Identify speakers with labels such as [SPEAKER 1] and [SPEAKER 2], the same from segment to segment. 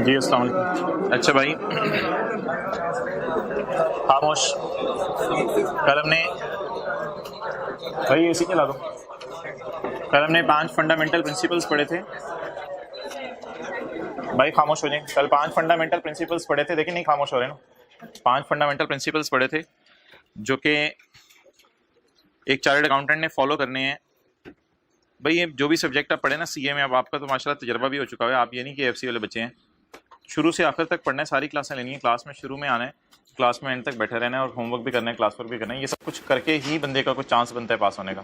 [SPEAKER 1] जी अस्सलाम वालेकुम। अच्छा भाई, खामोश। कल हमने भाई एसी चला दो। कल हमने 5 फंडामेंटल प्रिंसिपल्स पढ़े थे। भाई खामोश हो जाए। कल 5 फंडामेंटल प्रिंसिपल्स पढ़े थे। देखिए नहीं खामोश हो रहे ना। 5 फंडामेंटल प्रिंसिपल्स पढ़े थे जो कि एक चार्टर्ड अकाउंटेंट ने फॉलो करने हैं। भाई ये जो भी सब्जेक्ट आप पढ़े ना सीए में, अब आपका तो माशाल्लाह तजर्बा भी हो चुका है। आप ये नहीं कि एफसी वाले बच्चे हैं। शुरू से आखिर तक पढ़ना है, सारी क्लासें लेनी है। क्लास में शुरू में आना है, क्लास में एंड तक बैठे रहना है और होमवर्क भी करना है, क्लास वर्क भी करना है। ये सब कुछ करके ही बंदे का कुछ चांस बनता है पास होने का।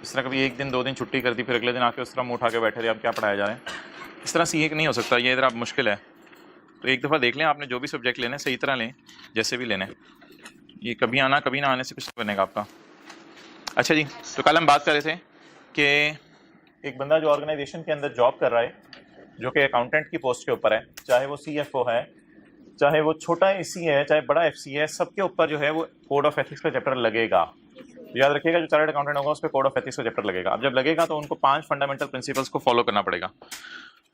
[SPEAKER 1] इस तरह कभी एक दिन 2 दिन छुट्टी कर दी फिर अगले दिन आके उस तरह मुँह उठा के बैठे रहे, आप क्या पढ़ाया जा रहे हैं। इस तरह सीए नहीं हो सकता, ये इधर आप मुश्किल है। तो एक दफ़ा देख लें, आपने जो भी सब्जेक्ट लेने सही तरह लें, जैसे भी लेने। ये कभी आना कभी ना आने से कुछ नहीं बनेगा आपका। अच्छा जी, तो कल हम बात कर रहे थे कि एक बंदा जो ऑर्गेनाइजेशन के अंदर जॉब कर रहा है, जो कि अकाउंटेंट की पोस्ट के ऊपर है, चाहे वो सीएफओ है, चाहे वो छोटा एसी है, चाहे बड़ा एफसी है, सबके ऊपर जो है वो कोड ऑफ एथिक्स का चैप्टर लगेगा। याद रखिएगा, जो चार्टर्ड अकाउंटेंट होगा उस पर कोड ऑफ एथिक्स का चैप्टर लगेगा। अब जब लगेगा तो उनको 5 फंडामेंटल प्रिंसिपल्स को फॉलो करना पड़ेगा।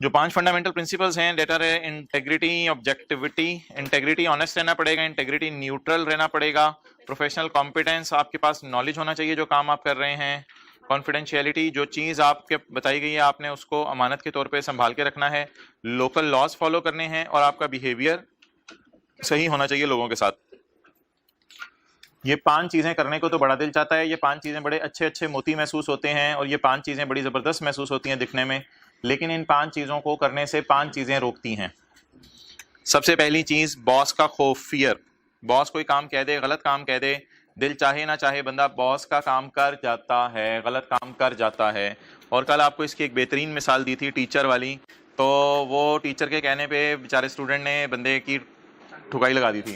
[SPEAKER 1] जो 5 फंडामेंटल प्रिंसिपल्स हैं, डेटा है इंटेग्रिटी, ऑब्जेक्टिविटी। इंटेग्रिटी ऑनेस्ट रहना पड़ेगा, इंटेग्रिटी न्यूट्रल रहना पड़ेगा, प्रोफेशनल कॉम्पिटेंस, आपके पास नॉलेज होना चाहिए जो काम आप कर रहे हैं, कॉन्फिडेंशियलिटी, जो चीज़ आपके बताई गई है आपने उसको अमानत के तौर पे संभाल के रखना है, लोकल लॉज फॉलो करने हैं और आपका बिहेवियर सही होना चाहिए लोगों के साथ। ये 5 चीज़ें करने को तो बड़ा दिल चाहता है, ये 5 चीज़ें बड़े अच्छे अच्छे मोती महसूस होते हैं और ये 5 चीज़ें बड़ी ज़बरदस्त महसूस होती हैं दिखने में, लेकिन इन 5 चीज़ों को करने से 5 चीज़ें रोकती हैं। सबसे पहली चीज़, बॉस का खौफ, फियर। बॉस कोई काम कह दे, गलत काम कह दे, दिल चाहे ना चाहे बंदा बॉस का काम कर जाता है, गलत काम कर जाता है। और कल आपको इसकी एक बेहतरीन मिसाल दी थी टीचर वाली। तो वो टीचर के कहने पे बेचारे स्टूडेंट ने बंदे की ठुकाई लगा दी थी।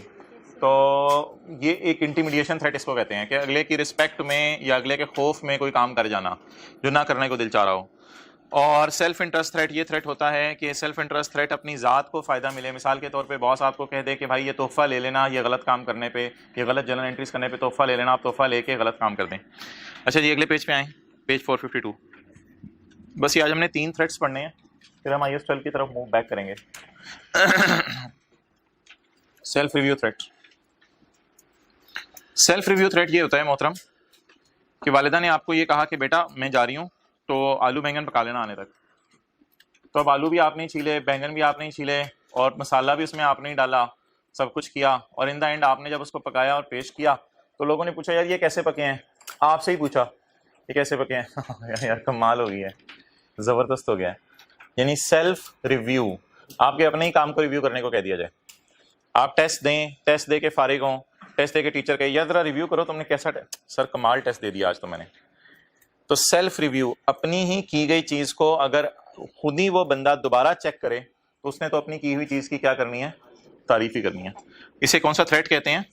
[SPEAKER 1] तो ये एक इंटिमिडिएशन थ्रेट इसको कहते हैं कि अगले की रिस्पेक्ट में या अगले के खौफ में कोई काम कर जाना जो ना करने को दिल चाह रहा हो। और सेल्फ इंटरेस्ट थ्रेट, ये थ्रेट होता है कि सेल्फ इंटरेस्ट थ्रेट अपनी ज़ात को फ़ायदा मिले। मिसाल के तौर पे बॉस आपको कह दे कि भाई ये तोहफा ले लेना, ये गलत काम करने पे, ये गलत जर्नल एंट्रीज करने पे तोहफा ले लेना, आप तोहफा लेके गलत काम कर दें। अच्छा जी, अगले पेज पे आएँ, पेज 452। बस ये आज हमने 3 थ्रेट्स पढ़ने हैं, फिर हम IAS 12 की तरफ मूव बैक करेंगे। Self review threat. Self review threat ये होता है मोहतरम कि वालिदा ने आपको ये कहा कि बेटा मैं जा रही हूँ तो आलू बैंगन पका लेना आने तक। तो अब आलू भी आपने ही छीले, बैंगन भी आपने ही छीले और मसाला भी उसमें आपने ही डाला, सब कुछ किया और इन द एंड आपने जब उसको पकाया और पेश किया तो लोगों ने पूछा यार ये कैसे पके हैं। आपसे ही पूछा ये कैसे पके हैं। यार कमाल हो गई है, ज़बरदस्त हो गया है। यानी सेल्फ रिव्यू, आपके अपने ही काम को रिव्यू करने को कह दिया जाए। आप टेस्ट दें, टेस्ट दे के फारिग हों, टेस्ट दे के टीचर कहे यार जरा रिव्यू करो तुमने कैसा सर कमाल टेस्ट दे दिया आज तो मैंने। तो सेल्फ रिव्यू, अपनी ही की गई चीज को अगर खुद ही वो बंदा दोबारा चेक करे तो उसने तो अपनी की हुई चीज की क्या करनी है, तारीफ ही करनी है। इसे कौन सा थ्रेट कहते हैं,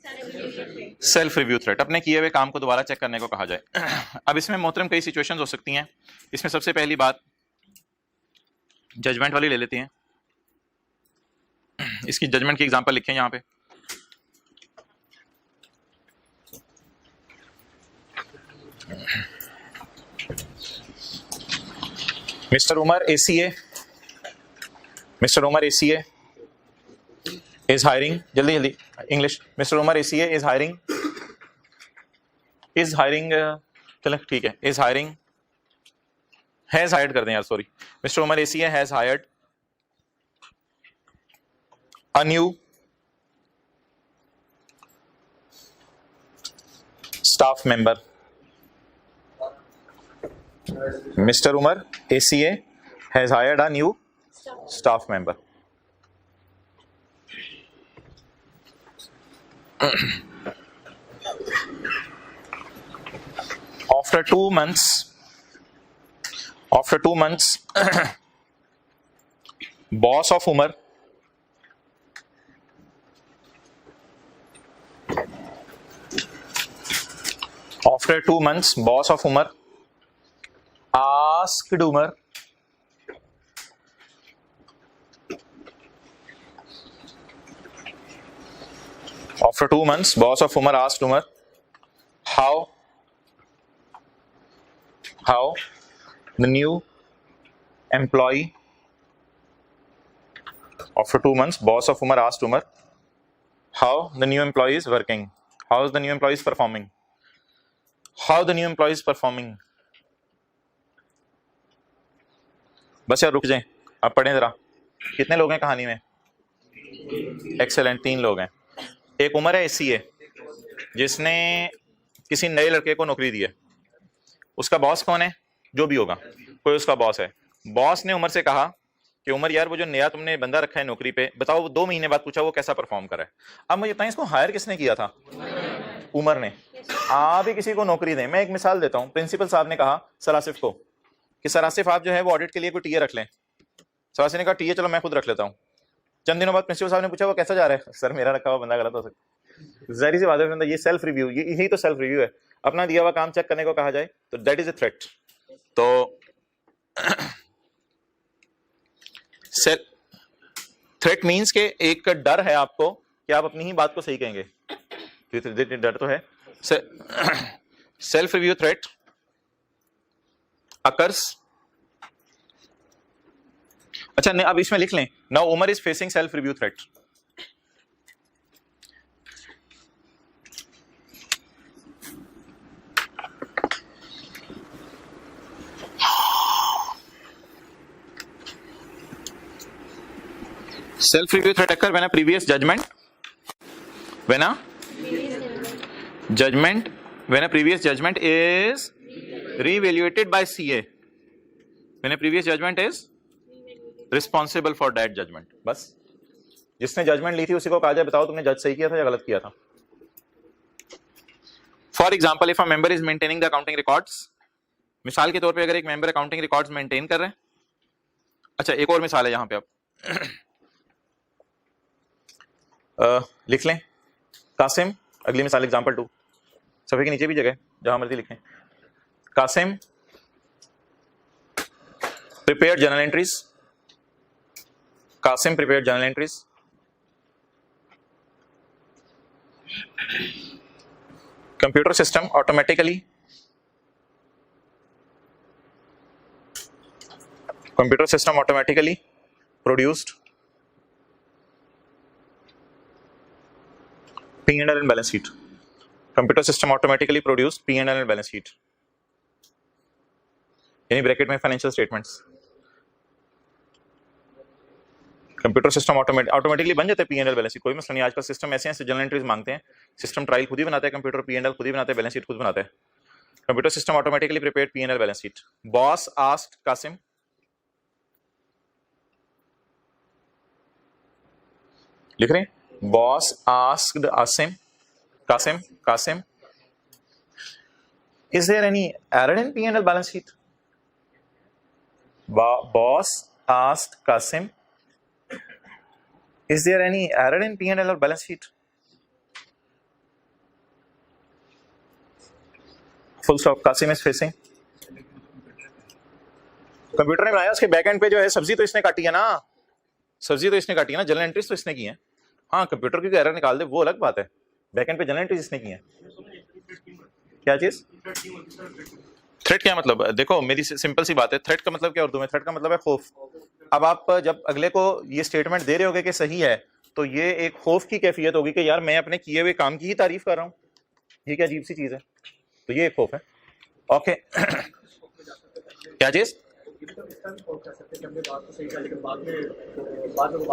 [SPEAKER 1] सेल्फ रिव्यू थ्रेट। अपने किए हुए काम को दोबारा चेक करने को कहा जाए। अब इसमें मोहतरम कई सिचुएशंस हो सकती हैं। इसमें सबसे पहली बात जजमेंट वाली ले लेते हैं। इसकी जजमेंट की एग्जांपल लिखें यहाँ पे। Mister Umar ACA, mister Umar ACA is hiring, जल्दी जल्दी English. Mister Umar ACA is hiring, चलो ठीक है, is hiring, has hired कर दें यार, sorry. Mister Umar ACA has hired a new staff member. Mr. Umar ACA has hired a new staff member. After 2 months, boss of Umar asked Umar After 2 months, boss of Umar asked Umar how the new employee After 2 months, boss of Umar asked Umar how the new employee is working. How is the new employee is performing? How the new employee is performing? बस यार रुक जाएं, आप पढ़ें जरा। कितने लोग हैं कहानी में? एक्सेलेंट, 3 लोग हैं। एक उमर है सीए, जिसने किसी नए लड़के को नौकरी दी है। उसका बॉस कौन है? जो भी होगा, कोई उसका बॉस है। बॉस ने उमर से कहा कि उमर यार वो जो नया तुमने बंदा रखा है नौकरी पे, बताओ वो 2 महीने बाद पूछा वो कैसा परफॉर्म कर रहा है। अब मुझे बताएं इसको हायर किसने किया था? उमर ने। आप ही किसी को नौकरी दें, मैं एक मिसाल देता हूं। प्रिंसिपल साहब ने कहा सरासिफ को कि सरासिफ आप जो है वो ऑडिट के लिए कोई टीए रख लें। सरासिफ ने कहा टीए चलो मैं खुद रख लेता हूं। चंद दिनों बाद प्रिंसिपल साहब ने पूछा वो कैसा जा रहा है? सर मेरा रखा हुआ बंदा गलत हो सकता है। जाहिर सी बात है, ये सेल्फ रिव्यू, यही तो सेल्फ रिव्यू है। अपना दिया हुआ काम चेक करने को कहा जाए तो दैट इज ए थ्रेट। तो थ्रेट मीन्स के एक डर है आपको कि आप अपनी ही बात को सही कहेंगे, डर तो है। Self review threat occurs. अच्छा नहीं, अब इसमें लिख लें, now Umar is facing self review threat. Self review threat occur when a previous judgment is reevaluated by CA, when a previous judgment is responsible for that judgment। बस जिसने judgement ली थी उसी को कहा जाए बताओ तुमने जज सही किया था या गलत किया था। For example, if a member is maintaining the accounting records, मिसाल के तौर पे अगर एक मेंबर अकाउंटिंग रिकॉर्ड्स मेंटेन कर रहे हैं। अच्छा एक और मिसाल है यहां पे, आप लिख लें कासिम, अगली मिसाल एग्जांपल 2, सफे के नीचे भी जगह जहां मर्जी लिखें। Qasim prepared journal entries. Qasim prepared journal entries. Computer system automatically produced P&L and balance sheet. Computer system automatically produced P&L and balance sheet. यानी ब्रैकेट में financial statements. Computer system automatically बन जाते हैं P&L बैलेंस शीट, कोई मसला नहीं। आजकल system ऐसे हैं जनरल एंट्रीज मांगते हैं, सिस्टम ट्रायल खुद ही बनाता है, कंप्यूटर P&L खुद ही बनाता है, बैलेंस शीट खुद बनाता है। Computer system automatically prepared P&L balance sheet. Boss asked Qasim, लिख रहे हैं, boss asked Qasim is there any error in P&L balance sheet? Boss asked Qasim, is there any error in P&L or balance sheet? Full stop. Qasim is facing. Computer ने बनाया, उसके back and पे जो है सब्जी तो इसने काटी है ना, जनरल एंट्रीज तो इसने की है। हाँ, कंप्यूटर की एरर निकाल दे वो अलग बात है, बैक एंड पे जनरल एंट्रीज इसने की है। क्या चीज? थ्रेट क्या मतलब? देखो मेरी सिंपल सी बात है, थ्रेट का मतलब क्या उर्दू में? थ्रेट का मतलब है खौफ। अब आप जब अगले को ये स्टेटमेंट दे रहे होगे कि सही है, तो ये एक खौफ की कैफियत होगी कि यार मैं अपने किए हुए काम की ही तारीफ कर रहा हूं, ये क्या अजीब सी चीज है। तो ये एक खौफ है। ओके क्या चीज?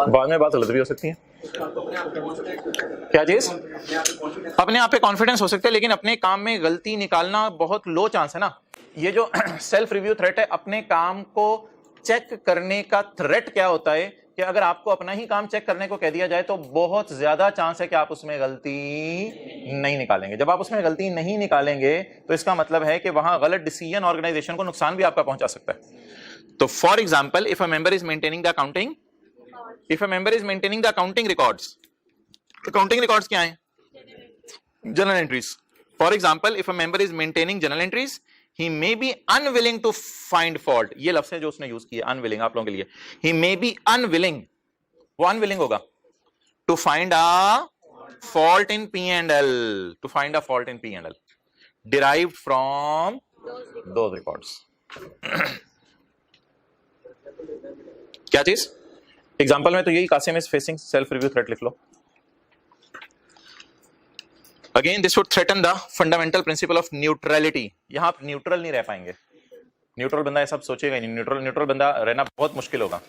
[SPEAKER 1] बाद में बात गलत भी हो सकती है। क्या चीज? अपने आप पे कॉन्फिडेंस हो सकता है, लेकिन अपने काम में गलती निकालना बहुत लो चांस है ना। ये जो सेल्फ रिव्यू थ्रेट है, अपने काम को चेक करने का थ्रेट क्या होता है कि अगर आपको अपना ही काम चेक करने को कह दिया जाए तो बहुत ज्यादा चांस है कि आप उसमें गलती नहीं निकालेंगे। जब आप उसमें गलती नहीं निकालेंगे तो इसका मतलब है कि वहां गलत डिसीजन ऑर्गेनाइजेशन को नुकसान भी आपका पहुंचा सकता है। तो for example, if a member is maintaining the accounting records, accounting records क्या है? General entries. For example, if a member is maintaining general entries, he may be unwilling to find fault। ये लफ्ज़ है जो उसने यूज किया, unwilling, आप लोगों के लिए। he may be unwilling, वो unwilling होगा, to find a fault in P&L, derived from those records। क्या चीज? एग्जाम्पल में तो यही, Kasim is facing self review threat लिख लो। Again this would threaten the fundamental principle of neutrality. यहां आप न्यूट्रल नहीं रह पाएंगे। न्यूट्रल बंदा ऐसा सोचेगा नहीं, न्यूट्रल बंदा रहना बहुत मुश्किल होगा।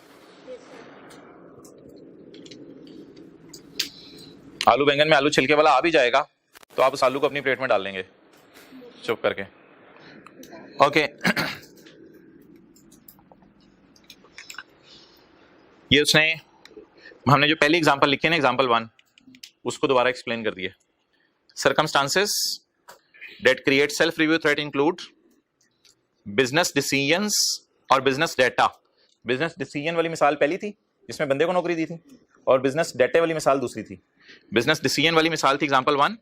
[SPEAKER 1] आलू बैंगन में आलू छिलके वाला आ भी जाएगा तो आप उस आलू को अपनी प्लेट में डाल लेंगे चुप करके। ओके ये उसने, हमने जो पहली एग्जांपल लिखी है ना, एग्जांपल 1, उसको दोबारा एक्सप्लेन कर दिया। Circumstances that create self review threat include business decisions और बिजनेस डेटा। बिजनेस डिसीजन वाली मिसाल पहली थी जिसमें बंदे को नौकरी दी थी, और बिजनेस डेटे वाली मिसाल दूसरी थी। बिजनेस डिसीजन वाली मिसाल थी एग्जांपल 1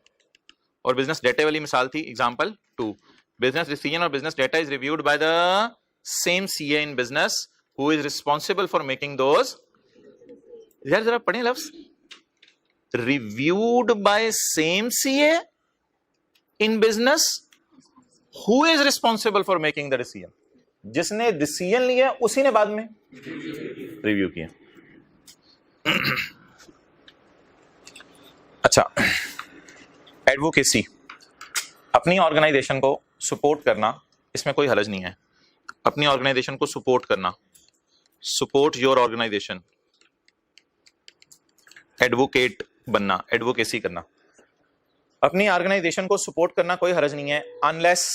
[SPEAKER 1] और बिजनेस डेटे वाली मिसाल थी एग्जांपल 2। बिजनेस डिसीजन और business data is reviewed by the same CA in business who is responsible for making those. यार जरा पढ़ें लफ्ज, reviewed by same CA in business who is responsible for making the decision. जिसने decision लिया उसी ने बाद में रिव्यू किया। अच्छा, एडवोकेसी, अपनी ऑर्गेनाइजेशन को सपोर्ट करना, इसमें कोई हर्ज नहीं है। अपनी ऑर्गेनाइजेशन को सपोर्ट करना, सपोर्ट योर ऑर्गेनाइजेशन, एडवोकेट बनना, एडवोकेसी करना, अपनी ऑर्गेनाइजेशन को सपोर्ट करना कोई हर्ज नहीं है, अनलेस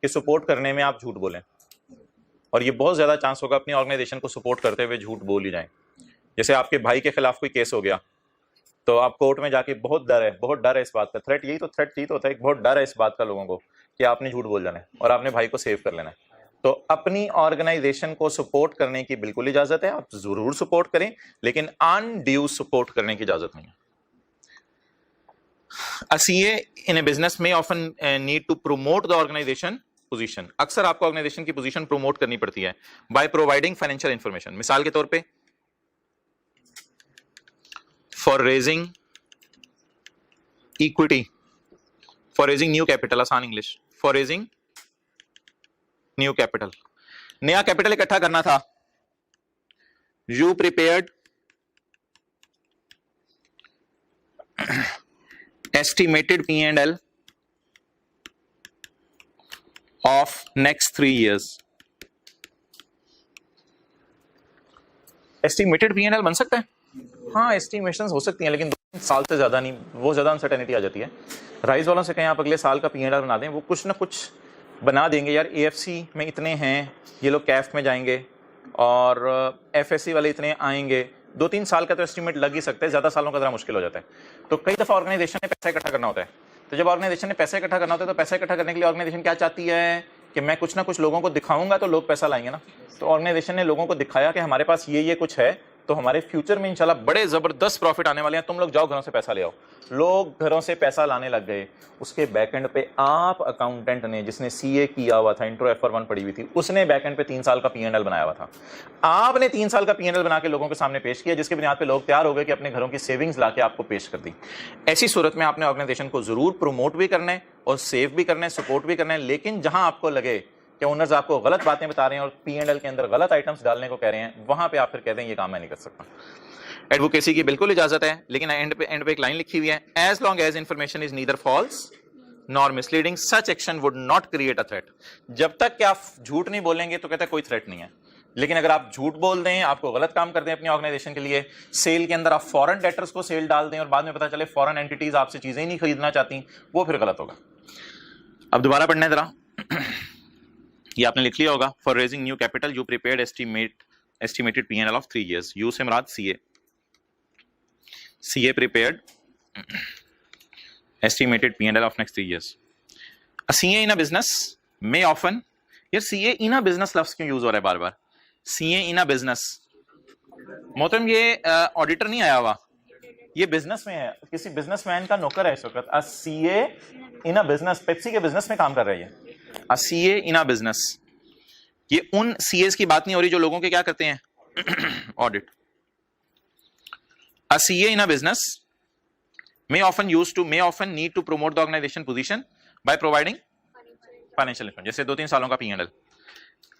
[SPEAKER 1] कि सपोर्ट करने में आप झूठ बोलें। और ये बहुत ज्यादा चांस होगा अपनी ऑर्गेनाइजेशन को सपोर्ट करते हुए झूठ बोल ही जाएं। जैसे आपके भाई के खिलाफ कोई केस हो गया तो आप कोर्ट में जाके, बहुत डर है इस बात का, थ्रेट यही तो होता है, बहुत डर है इस बात का लोगों को कि आपने झूठ बोल जाना है और आपने भाई को सेव कर लेना है। तो अपनी ऑर्गेनाइजेशन को सपोर्ट करने की बिल्कुल इजाजत है, आप जरूर सपोर्ट करें, लेकिन अनड्यू सपोर्ट करने की इजाजत नहीं है। A CA in a business may often need to promote the organization position। अक्सर आपको ऑर्गेनाइजेशन की पोजीशन प्रोमोट करनी पड़ती है by providing financial information। मिसाल के तौर पे for raising equity, for raising new capital, आसान English, for raising new capital, नया कैपिटल इकट्ठा करना था, you prepared estimated P&L of next 3 years। Estimated P&L बन सकता है, हाँ एस्टिमेशंस हो सकती हैं, लेकिन 2 साल से ज्यादा नहीं, वो ज्यादा अनसर्टेनिटी आ जाती है। राइज वालों से कहें आप अगले साल का P&L बना दें, वो कुछ ना कुछ बना देंगे। यार AFC में इतने हैं, ये लोग कैफ में जाएंगे, और FSC वाले इतने आएंगे, 2-3 साल का तो एस्टिमेट लग ही सकता है, ज्यादा सालों का जरा मुश्किल हो जाता है। तो कई दफा ऑर्गेनाइजेशन ने पैसा इकट्ठा करना होता है, तो जब ऑर्गेनाइजेशन ने पैसा इकट्ठा करना होता है तो पैसा इकट्ठा करने के लिए ऑर्गेनाइजेशन क्या चाहती है कि मैं कुछ ना कुछ लोगों को दिखाऊंगा तो लोग पैसा लाएंगे ना। तो ऑर्गेनाइजेशन ने लोगों को दिखाया कि हमारे पास ये कुछ है, तो हमारे फ्यूचर में इंशाल्लाह बड़े जबरदस्त प्रॉफिट आने वाले हैं, तुम लोग जाओ घरों से पैसा ले आओ। लोग घरों से पैसा लाने लग गए। उसके बैकएंड पे आप अकाउंटेंट ने, जिसने CA किया हुआ था, इंट्रो FR1 पढ़ी हुई थी, उसने बैकएंड पे 3 साल का P&L बनाया हुआ था। आपने 3 साल का P&L बना के लोगों के सामने पेश किया, जिसके बुनियाद पे लोग तैयार हो गए कि अपने घरों की सेविंग्स लाके आपको पेश कर दी। ऐसी सूरत में आपने ऑर्गेनाइजेशन को जरूर प्रमोट भी करना है और सेव भी करना है, सपोर्ट भी करना है, लेकिन जहां आपको लगे कि ओनर्स आपको गलत बातें बता रहे हैं और P&L के अंदर गलत आइटम्स डालने को कह रहे हैं, वहां पे आप फिर कह दें ये काम मैं नहीं कर सकता। एडवोकेसी की बिल्कुल इजाजत है, लेकिन एंड पे एक लाइन लिखी हुई है, as long as information is neither false nor misleading such action would not create a threat. जब तक कि आप झूठ नहीं बोलेंगे तो कहते हैं कोई थ्रेट नहीं है, लेकिन अगर आप झूठ बोल दें, आपको गलत काम कर दें अपनी ऑर्गेनाइजेशन के लिए, सेल के अंदर आप फॉरेन डेटर्स को सेल डाल दें और बाद में पता चले फॉरेन एंटिटीज आपसे चीजें ही नहीं खरीदना चाहती, वो फिर गलत होगा। अब दोबारा पढ़ना है जरा, ये आपने लिख लिया होगा, for raising new capital you prepared estimated P&L of 3 years। You से मुराद CA prepared estimated P&L of next 3 years। A CA in a business may often, यार CA in a business लफ्ज क्यों यूज हो रहा है बार बार? CA in a business, मोहतरम ये auditor नहीं आया हुआ, ये बिजनेस में है, किसी बिजनेसमैन का नौकर है इस वक्त। A CA in a business, Pepsi के बिजनेस में काम कर रही है। A CA in a business, ये उन CAs की बात नहीं हो रही जो लोगों के क्या करते हैं audit. A CA in a business may often need to promote the organization position by providing financial information, जैसे 2-3 सालों का P&L।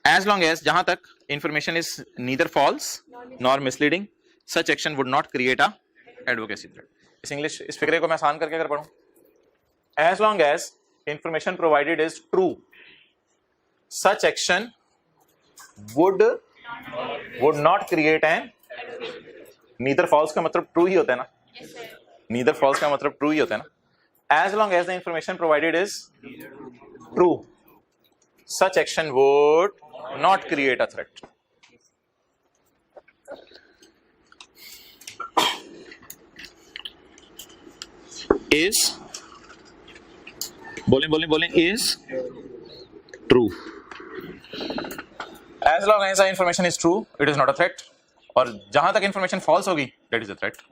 [SPEAKER 1] एज लॉन्ग एज, जहां तक information is neither false nor misleading, such action would not create a advocacy threat. इस English, इस फिक्रे को मैं आसान करके अगर पढ़ूं, as long as information provided is true, such action would not create an, neither false का मतलब ट्रू ही होता है ना, नीदर फॉल्स का मतलब ट्रू ही होता है ना। As long as the information provided is true, such action would not create a threat. Is, बोलें is true. As long as the information is true, it is not a threat. और जहां तक information false होगी, that is a threat.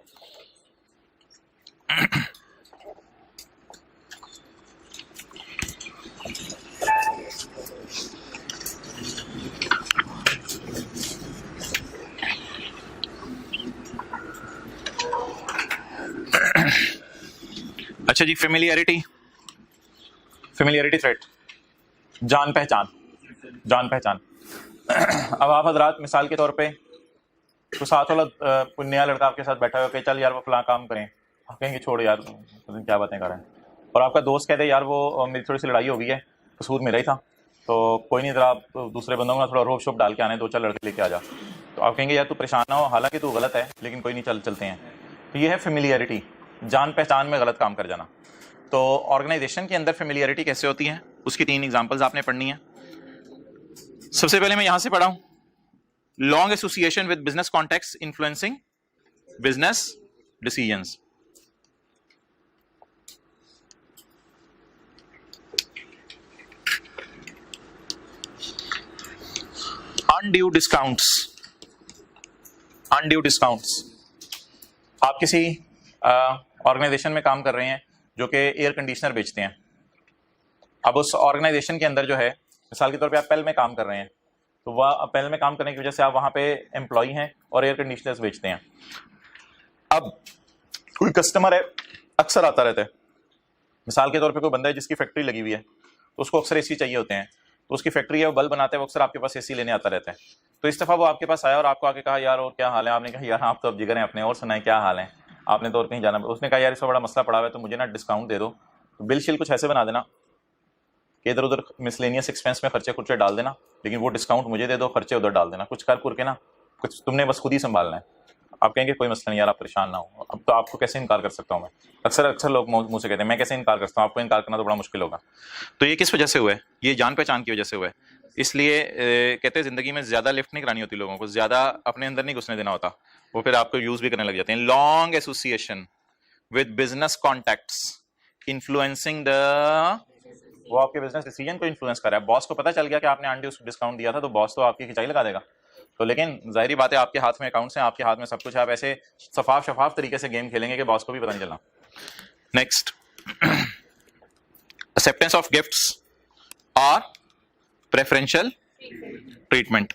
[SPEAKER 1] अच्छा जी, familiarity threat, जान पहचान। अब आप हजरात मिसाल के तौर पे तो साथ वाला कोई नया लड़का आपके साथ बैठा हुआ कि चल यार वो फलां काम करें, आप कहेंगे छोड़ यार क्या बातें कर रहे हैं, और आपका दोस्त कहते यार वो मेरी थोड़ी सी लड़ाई हो गई है, कसूर मेरा ही था, तो कोई नहीं, जरा आप दूसरे बंदों को थोड़ा रोब शोप डाल के आने, 2-4 लड़के लेके आ जा। तो आप कहेंगे यार तू परेशान ना हो, हालांकि तू गलत है लेकिन कोई नहीं, चलते हैं। तो ये है फेमिलियरिटी, जान पहचान में गलत काम कर जाना। तो ऑर्गेनाइजेशन के अंदर फेमिलियरिटी कैसे होती है, उसकी 3 एग्जांपल्स आपने पढ़नी है। सबसे पहले मैं यहां से पढ़ा हूं, long association with business contacts influencing business decisions. Undue discounts, आप किसी ऑर्गेनाइजेशन में काम कर रहे हैं जो कि एयर कंडीशनर बेचते हैं। अब उस ऑर्गेनाइजेशन के अंदर जो है, मिसाल के तौर पे आप पेल में काम कर रहे हैं, तो वह पेल में काम करने की वजह से आप वहां पे एम्प्लॉई हैं और एयर कंडीशनर्स बेचते हैं। अब कोई कस्टमर है, अक्सर आता रहता है, मिसाल के तौर पे कोई बंदा है जिसकी फैक्ट्री लगी हुई है, तो उसको अक्सर एसी चाहिए होते हैं, तो उसकी फैक्ट्री है, वो बल्ब बनाता है, वो अक्सर आपके पास एसी लेने आता रहता है। तो इस दफा वो आपके पास आया और आपको आके कहा यार और क्या हाल है, आपने कहा यार आप तो अब जिगर हैं अपने, और सुनाए क्या हाल है, आपने तो और कहीं जाना। उसने कहा यार इसका बड़ा मसला पड़ा हुआ है, तो मुझे ना डिस्काउंट दे दो, तो बिल शिल कुछ ऐसे बना देना कि इधर उधर मिसलेनियस एक्सपेंस में खर्चे डाल देना, लेकिन वो डिस्काउंट मुझे दे दो, खर्चे उधर डाल देना, कुछ कर के ना, कुछ तुमने बस खुद ही संभालना है। आप कहेंगे कोई मसला नहीं यार, आप परेशान ना हो। अब तो आपको कैसे इनकार कर सकता हूँ मैं, अक्सर लोग मुंह से कहते हैं मैं कैसे इनकार कर सकता हूँ, आपको इनकार करना तो बड़ा मुश्किल होगा। तो ये किस वजह से हुआ है, ये जान पहचान की वजह से हुआ है। इसलिए कहते हैं जिंदगी में ज्यादा लिफ्ट नहीं करानी होती लोगों को, ज्यादा अपने अंदर नहीं घुसने देना होता, वो फिर आपको यूज भी करने लग जाते हैं। Long association with business contacts influencing the, वो आपके बिजनेस डिसीजन को इन्फ्लुएंस कर रहा है। बॉस को पता चल गया कि आपने अनड्यू डिस्काउंट दिया था, तो बॉस तो आपकी खिंचाई लगा देगा। तो लेकिन जाहिर बात है आपके हाथ में अकाउंट्स हैं, आपके हाथ में सब कुछ है, आप ऐसे शफाफ तरीके से गेम खेलेंगे कि बॉस को भी पता नहीं चलना। नेक्स्ट, एक्सेप्टेंस ऑफ गिफ्ट्स और प्रेफरेंशियल ट्रीटमेंट।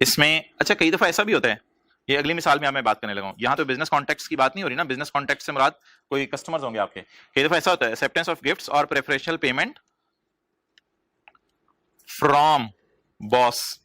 [SPEAKER 1] इसमें अच्छा कई दफा ऐसा भी होता है, ये अगली मिसाल में मैं बात करने लगा हूं। यहाँ तो बिजनेस कॉन्टेक्ट्स की बात नहीं हो रही ना, बिजनेस कॉन्टेक्ट से मुराद कोई कस्टमर्स होंगे आपके। कई दफा ऐसा होता है, एक्सेप्टेंस ऑफ गिफ्ट्स और प्रेफरेंशियल पेमेंट फ्रॉम बॉस।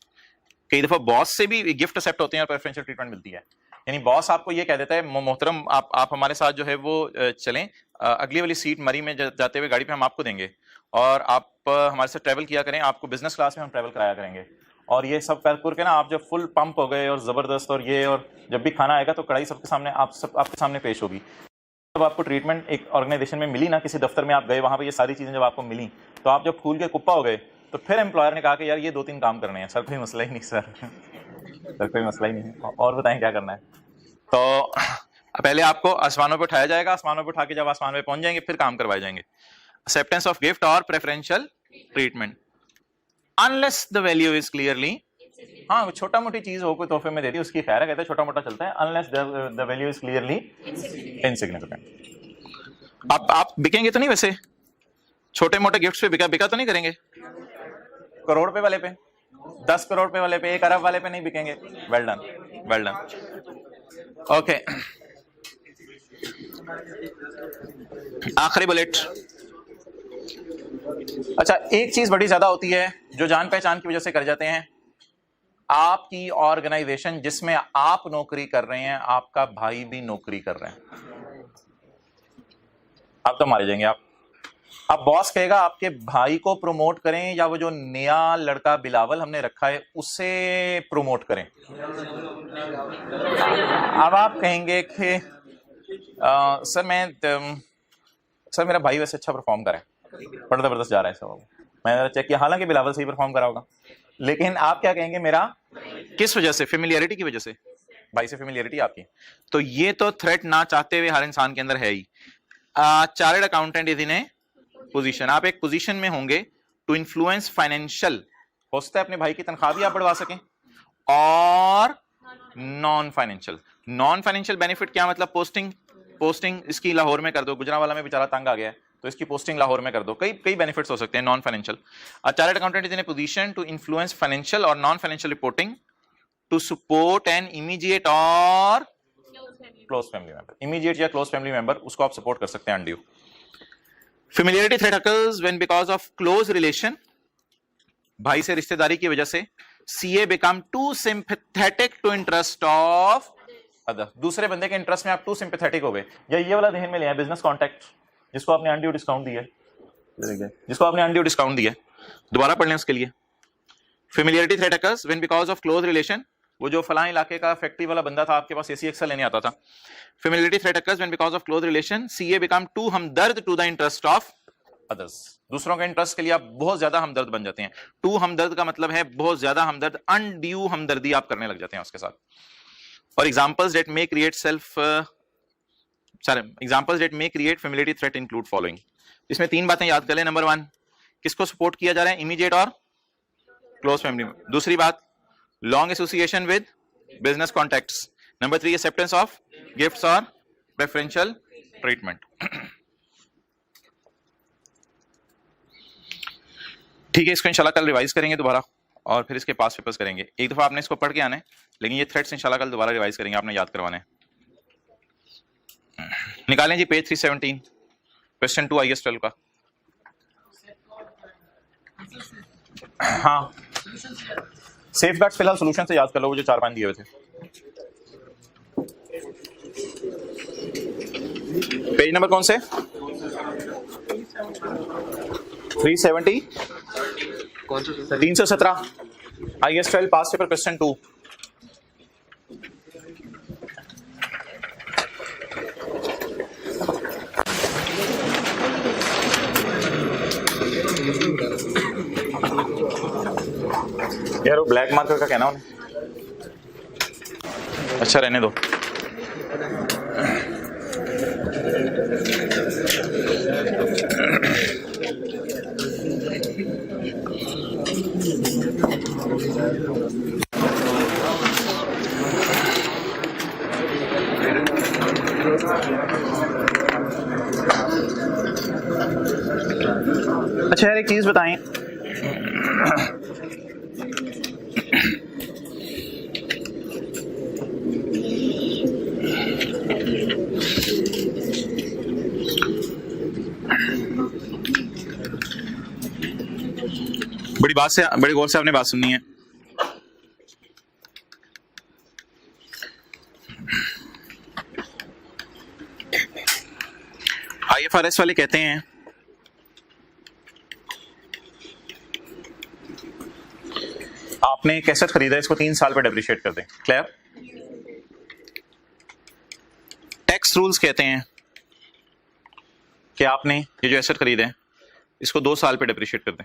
[SPEAKER 1] कई दफा बॉस से भी गिफ्ट एक्सेप्ट होते हैं और प्रेफरेंशियल ट्रीटमेंट मिलती है। यानी बॉस आपको ये कह देता है मोहतरम आप हमारे साथ जो है वो चलें, अगली वाली सीट मरी में जाते हुए गाड़ी पे हम आपको देंगे, और आप हमारे साथ ट्रैवल किया करें, आपको बिजनेस क्लास में हम ट्रैवल कराया करेंगे, और ये सब करके ना आप जब फुल पंप हो गए और जबरदस्त, और ये, और जब भी खाना आएगा तो कढ़ाई सबके सामने आपके सामने पेश होगी। जब आपको ट्रीटमेंट एक ऑर्गेनाइजेशन में मिली ना, किसी दफ्तर में आप गए, वहां पे ये सारी चीजें जब आपको मिली, तो आप जब फूल के कुप्पा हो गए, तो फिर एम्प्लॉयर ने कहा कि यार ये 2-3 काम करने हैं। सर कोई मसला ही नहीं सर, कोई मसला ही नहीं, और बताएं क्या करना है। तो पहले आपको आसमानों पे उठाया जाएगा, आसमानों पे उठा के जब आसमान पे पहुंच जाएंगे फिर काम करवाए जाएंगे। एक्सेप्टेंस ऑफ गिफ्ट और preferential treatment unless the value is clearly, हाँ छोटा मोटी चीज हो कोई तोहफे में दे दी उसकी खैर है, कहते हैं छोटा मोटा चलता है, unless the value is clearly insignificant. आप बिकेंगे तो नहीं, वैसे छोटे मोटे गिफ्ट्स पे बिका तो नहीं करेंगे, करोड़ रुपए वाले पे, 10 करोड़ रुपए वाले पे, 1 अरब वाले पे नहीं बिकेंगे। Well done. ओके, आखिरी बुलेट। अच्छा एक चीज बड़ी ज्यादा होती है जो जान पहचान की वजह से कर जाते हैं। आपकी ऑर्गेनाइजेशन जिसमें आप नौकरी कर रहे हैं, आपका भाई भी नौकरी कर रहे हैं, आप तो मारे जाएंगे। आप अब बॉस कहेगा आपके भाई को प्रमोट करें या वो जो नया लड़का बिलावल हमने रखा है उससे प्रमोट करें। अब आप कहेंगे कि सर मेरा भाई वैसे अच्छा परफॉर्म कर रहा है, बड़ा जबरदस्त जा रहा है सब, मैंने चेक किया, हालांकि बिलावल सही परफॉर्म करा होगा, लेकिन आप क्या कहेंगे, मेरा किस वजह से, फेमिलियरिटी की वजह से, भाई से फेमिलियरिटी आपकी। तो ये तो थ्रेट ना चाहते हुए हर इंसान के अंदर है ही। Chartered accountant is in a position, आप एक पोजीशन में होंगे टू इन्फ्लुएंस फाइनेंशियल, हो सकता है अपने भाई की तनख्वाह भी आप बढ़वा सकें, और नॉन फाइनेंशियल बेनिफिट क्या मतलब, पोस्टिंग इसकी लाहौर में कर दो, गुजरांवाला में बेचारा तंग आ गया है तो इसकी पोस्टिंग लाहौर में कर दो, कई बेनिफिट्स हो सकते हैं non financial. Chartered accountant is in a position to influence financial और non financial reporting to support an immediate और क्लोज फैमिली मेंबर, इमीडिएट या क्लोज फैमिली मेंबर, उसको आप सपोर्ट कर सकते हैं undue. Familiarity threat occurs when because of close relation, भाई से रिश्तेदारी की वजह से, CA become too sympathetic to interest of other, दूसरे बंदे के इंटरेस्ट में आप too sympathetic हो गए। या ये वाला ध्यान में लिया, बिजनेस कॉन्टैक्ट जिसको आपने अनड्यू डिस्काउंट दिया है, दोबारा पढ़ लें उसके लिए। Familiarity threat occurs when because of close relation, वो जो फलां इलाके का फैक्ट्री वाला बंदा था आपके पास एसी एक्सल लेने आता था। Familiarity threat occurs when because of close relation CA become too Hamdard to the interest of others, दूसरों के इंटरेस्ट के लिए आप बहुत ज्यादा हमदर्द बन जाते हैं। टू हमदर्द का मतलब है बहुत ज्यादा हमदर्द, अनड्यू हमदर्दी आप करने लग जाते हैं उसके साथ। और examples that may create familiarity threat include following, इसमें तीन बातें याद कर लें। नंबर 1, किसको सपोर्ट किया जा रहा है, इमीडिएट और क्लोज फैमिली। दूसरी बात, long association with business contacts. Number 3, acceptance of gifts और प्रेफरेंशियल ट्रीटमेंट। ठीक है, इसको इंशाल्लाह कल रिवाइज करेंगे दोबारा और फिर इसके पास पेपर्स करेंगे। एक दफा आपने इसको पढ़ के आना है, लेकिन ये थ्रेड्स इंशाल्लाह कल दोबारा रिवाइज करेंगे, आपने याद करवाने। निकालें जी पेज 317, क्वेश्चन 2 IAS 12 का। हाँ, सेफगार्ड्स फिलहाल सॉल्यूशन से याद कर लो, वो जो 4-5 दिए हुए थे। पेज नंबर कौन से, 370, 317 IAS 12 पास पेपर क्वेश्चन 2। यार वो ब्लैक मार्कर का कहना उन्हें, अच्छा रहने दो। अच्छा यार एक चीज बताएं, बड़ी गौर से आपने बात सुननी है। IFRS वाले कहते हैं आपने एक एसेट खरीदा, इसको 3 साल पे डेप्रिशिएट कर दें, क्लियर। टैक्स रूल्स कहते हैं कि आपने ये जो एसेट खरीदे इसको 2 साल पे डेप्रिशिएट कर दें।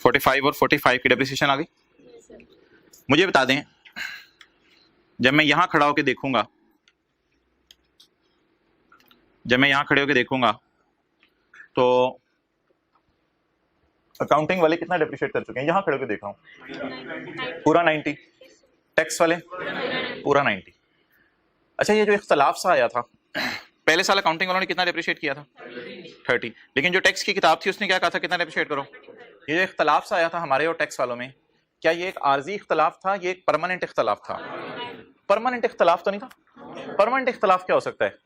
[SPEAKER 1] 45 और 45 की डेप्रिसिएशन आ गई। मुझे बता दें, जब मैं यहां खड़ा होकर देखूंगा, तो अकाउंटिंग वाले कितना डेप्रिशिएट कर चुके हैं, यहां खड़े होकर देख रहा हूं, पूरा 90, टैक्स वाले पूरा 90। अच्छा, ये जो इख्तलाफ सा आया था, पहले साल अकाउंटिंग वालों ने कितना डेप्रिशिएट किया था, 30, लेकिन जो टैक्स की किताब थी उसने क्या कहा था, कितना डेप्रिशिएट करो। ये जो इख्तलाफ सा आया था हमारे और टैक्स वालों में, क्या ये एक आर्जी इख्तलाफ था, ये एक परमानेंट इख्तलाफ था? परमानेंट इख्तलाफ तो नहीं था। परमानेंट इख्तलाफ क्या हो सकता है,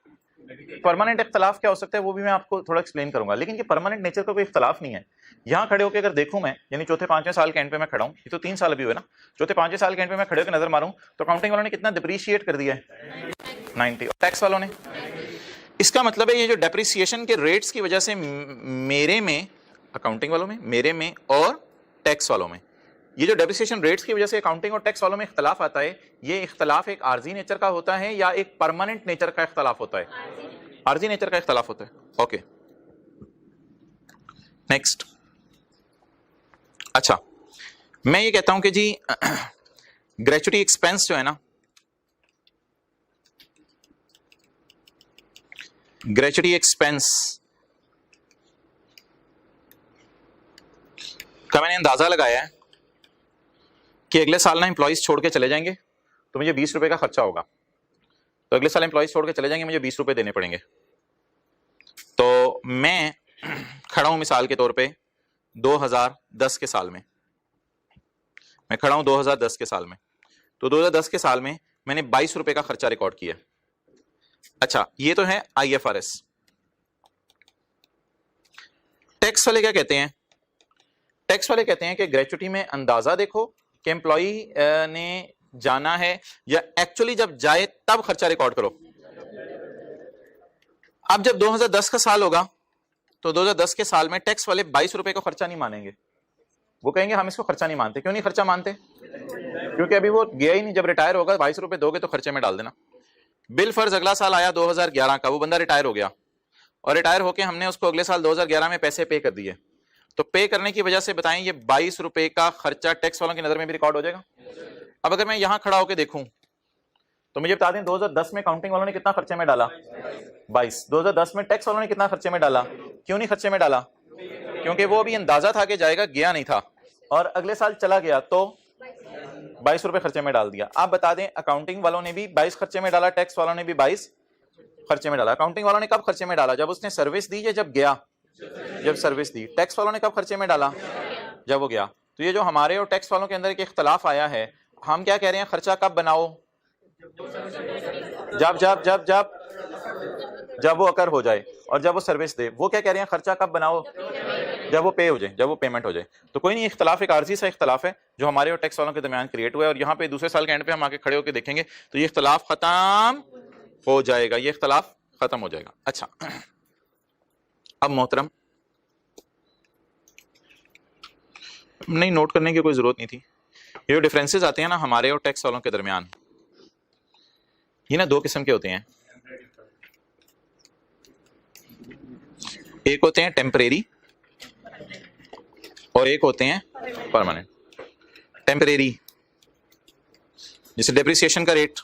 [SPEAKER 1] परमानेंट इख्तलाफ क्या हो सकता है वो भी मैं आपको थोड़ा एक्सप्लेन करूंगा, लेकिन ये परमानेंट नेचर का कोई इख्तलाफ नहीं है। यहाँ खड़े होकर अगर देखूं मैं, यानी चौथे पांचवें साल के एंड पे मैं खड़ा हूँ, ये तो 3 साल अभी हुए ना, चौथे पांचवें साल के एंड पे मैं खड़े होकर नजर मारूं तो अकाउंटिंग वालों ने कितना डिप्रीशिएट कर दिया है 90, और टैक्स वालों ने, इसका मतलब है ये जो डेप्रिसिएशन के रेट्स की वजह से मेरे में, अकाउंटिंग वालों में, मेरे में और टैक्स वालों में, ये जो डेप्रिसिएशन रेट्स की वजह से अकाउंटिंग और टैक्स वालों में इख्तलाफ आता है, ये इख्तलाफ एक आर्जी नेचर का होता है या एक परमानेंट नेचर का इख्तलाफ होता है? आर्जी नेचर का इख्तलाफ होता है। Okay, next. अच्छा, मैं ये कहता हूं कि जी ग्रेचुटी एक्सपेंस जो है ना, ग्रेचुटी एक्सपेंस का मैंने अंदाजा लगाया है कि अगले साल ना एम्प्लॉइज छोड़ के चले जाएंगे तो मुझे 20 रुपए का खर्चा होगा, तो अगले साल एम्प्लॉइज छोड़ के चले जाएंगे, मुझे 20 रुपए देने पड़ेंगे। तो मैं खड़ा हूं मिसाल के तौर पे 2010 के साल में, मैं खड़ा हूं 2010 के साल में, तो 2010 के साल में मैंने 22 रुपए का खर्चा रिकॉर्ड किया। अच्छा, ये तो है IFRS। टैक्स वाले क्या कहते हैं? टैक्स वाले कहते हैं कि ग्रेचुटी में अंदाजा देखो कि एम्प्लॉई ने जाना है या एक्चुअली जब जाए तब खर्चा रिकॉर्ड करो। अब जब 2010 का साल होगा तो 2010 के साल में टैक्स वाले 22 रुपए को खर्चा नहीं मानेंगे, वो कहेंगे हम इसको खर्चा नहीं मानते। क्यों नहीं खर्चा मानते? क्योंकि अभी वो गया ही नहीं, जब रिटायर होगा 22 रुपए दोगे तो खर्चे में डाल देना। बिल फर्ज अगला साल आया 2011 का, वो बंदा रिटायर हो गया और रिटायर होके हमने उसको अगले साल 2011 में पैसे पे कर दिए, तो पे करने की वजह से बताएं ये 22 रुपए का खर्चा टैक्स वालों की नजर में भी रिकॉर्ड हो जाएगा। अब अगर मैं यहां खड़ा होकर देखूं तो मुझे बता दें 2010 में काउंटिंग वालों ने कितना खर्चे में डाला? 22। 2010 में टैक्स वालों ने कितना खर्चे में डाला? क्यों नहीं खर्चे में डाला? क्योंकि वो अभी अंदाजा था कि जाएगा, गया नहीं था, और अगले साल चला गया तो 22 रुपए खर्चे में डाल दिया। आप बता दें अकाउंटिंग वालों ने भी 22 खर्चे में डाला, टैक्स वालों ने भी 22 खर्चे में डाला। अकाउंटिंग वालों ने कब खर्चे में डाला? जब उसने सर्विस दी या जब गया? जब सर्विस दी। टैक्स वालों ने कब खर्चे में डाला? जब वो गया। तो ये जो हमारे और टैक्स वालों के अंदर एक इख्तलाफ आया है, हम क्या कह रहे हैं, खर्चा कब बनाओ? जब जब जब जब जब वो अकर हो जाए और जब वो सर्विस दे। वो क्या कह रहे हैं, खर्चा कब बनाओ? जब वो पे हो जाए, जब वो पेमेंट हो जाए। तो कोई नहीं, इख्तलाफ एक आर्जी सा इख्तलाफ है जो हमारे और टैक्स वालों के दरमियान क्रिएट हुआ है, और यहाँ पे दूसरे साल के एंड पे हम आके खड़े होकर देखेंगे तो ये इख्तलाफ खत्म हो जाएगा, ये इख्तलाफ खत्म हो जाएगा। अच्छा, अब मोहतरम, नहीं नोट करने की कोई जरूरत नहीं थी। ये जो डिफरेंसेस आते हैं ना हमारे और टैक्स वालों के दरमियान, ये ना दो किस्म के होते हैं। एक होते हैं टेम्परेरी और एक होते हैं परमानेंट। टेम्परेरी जैसे डेप्रिसिएशन का रेट,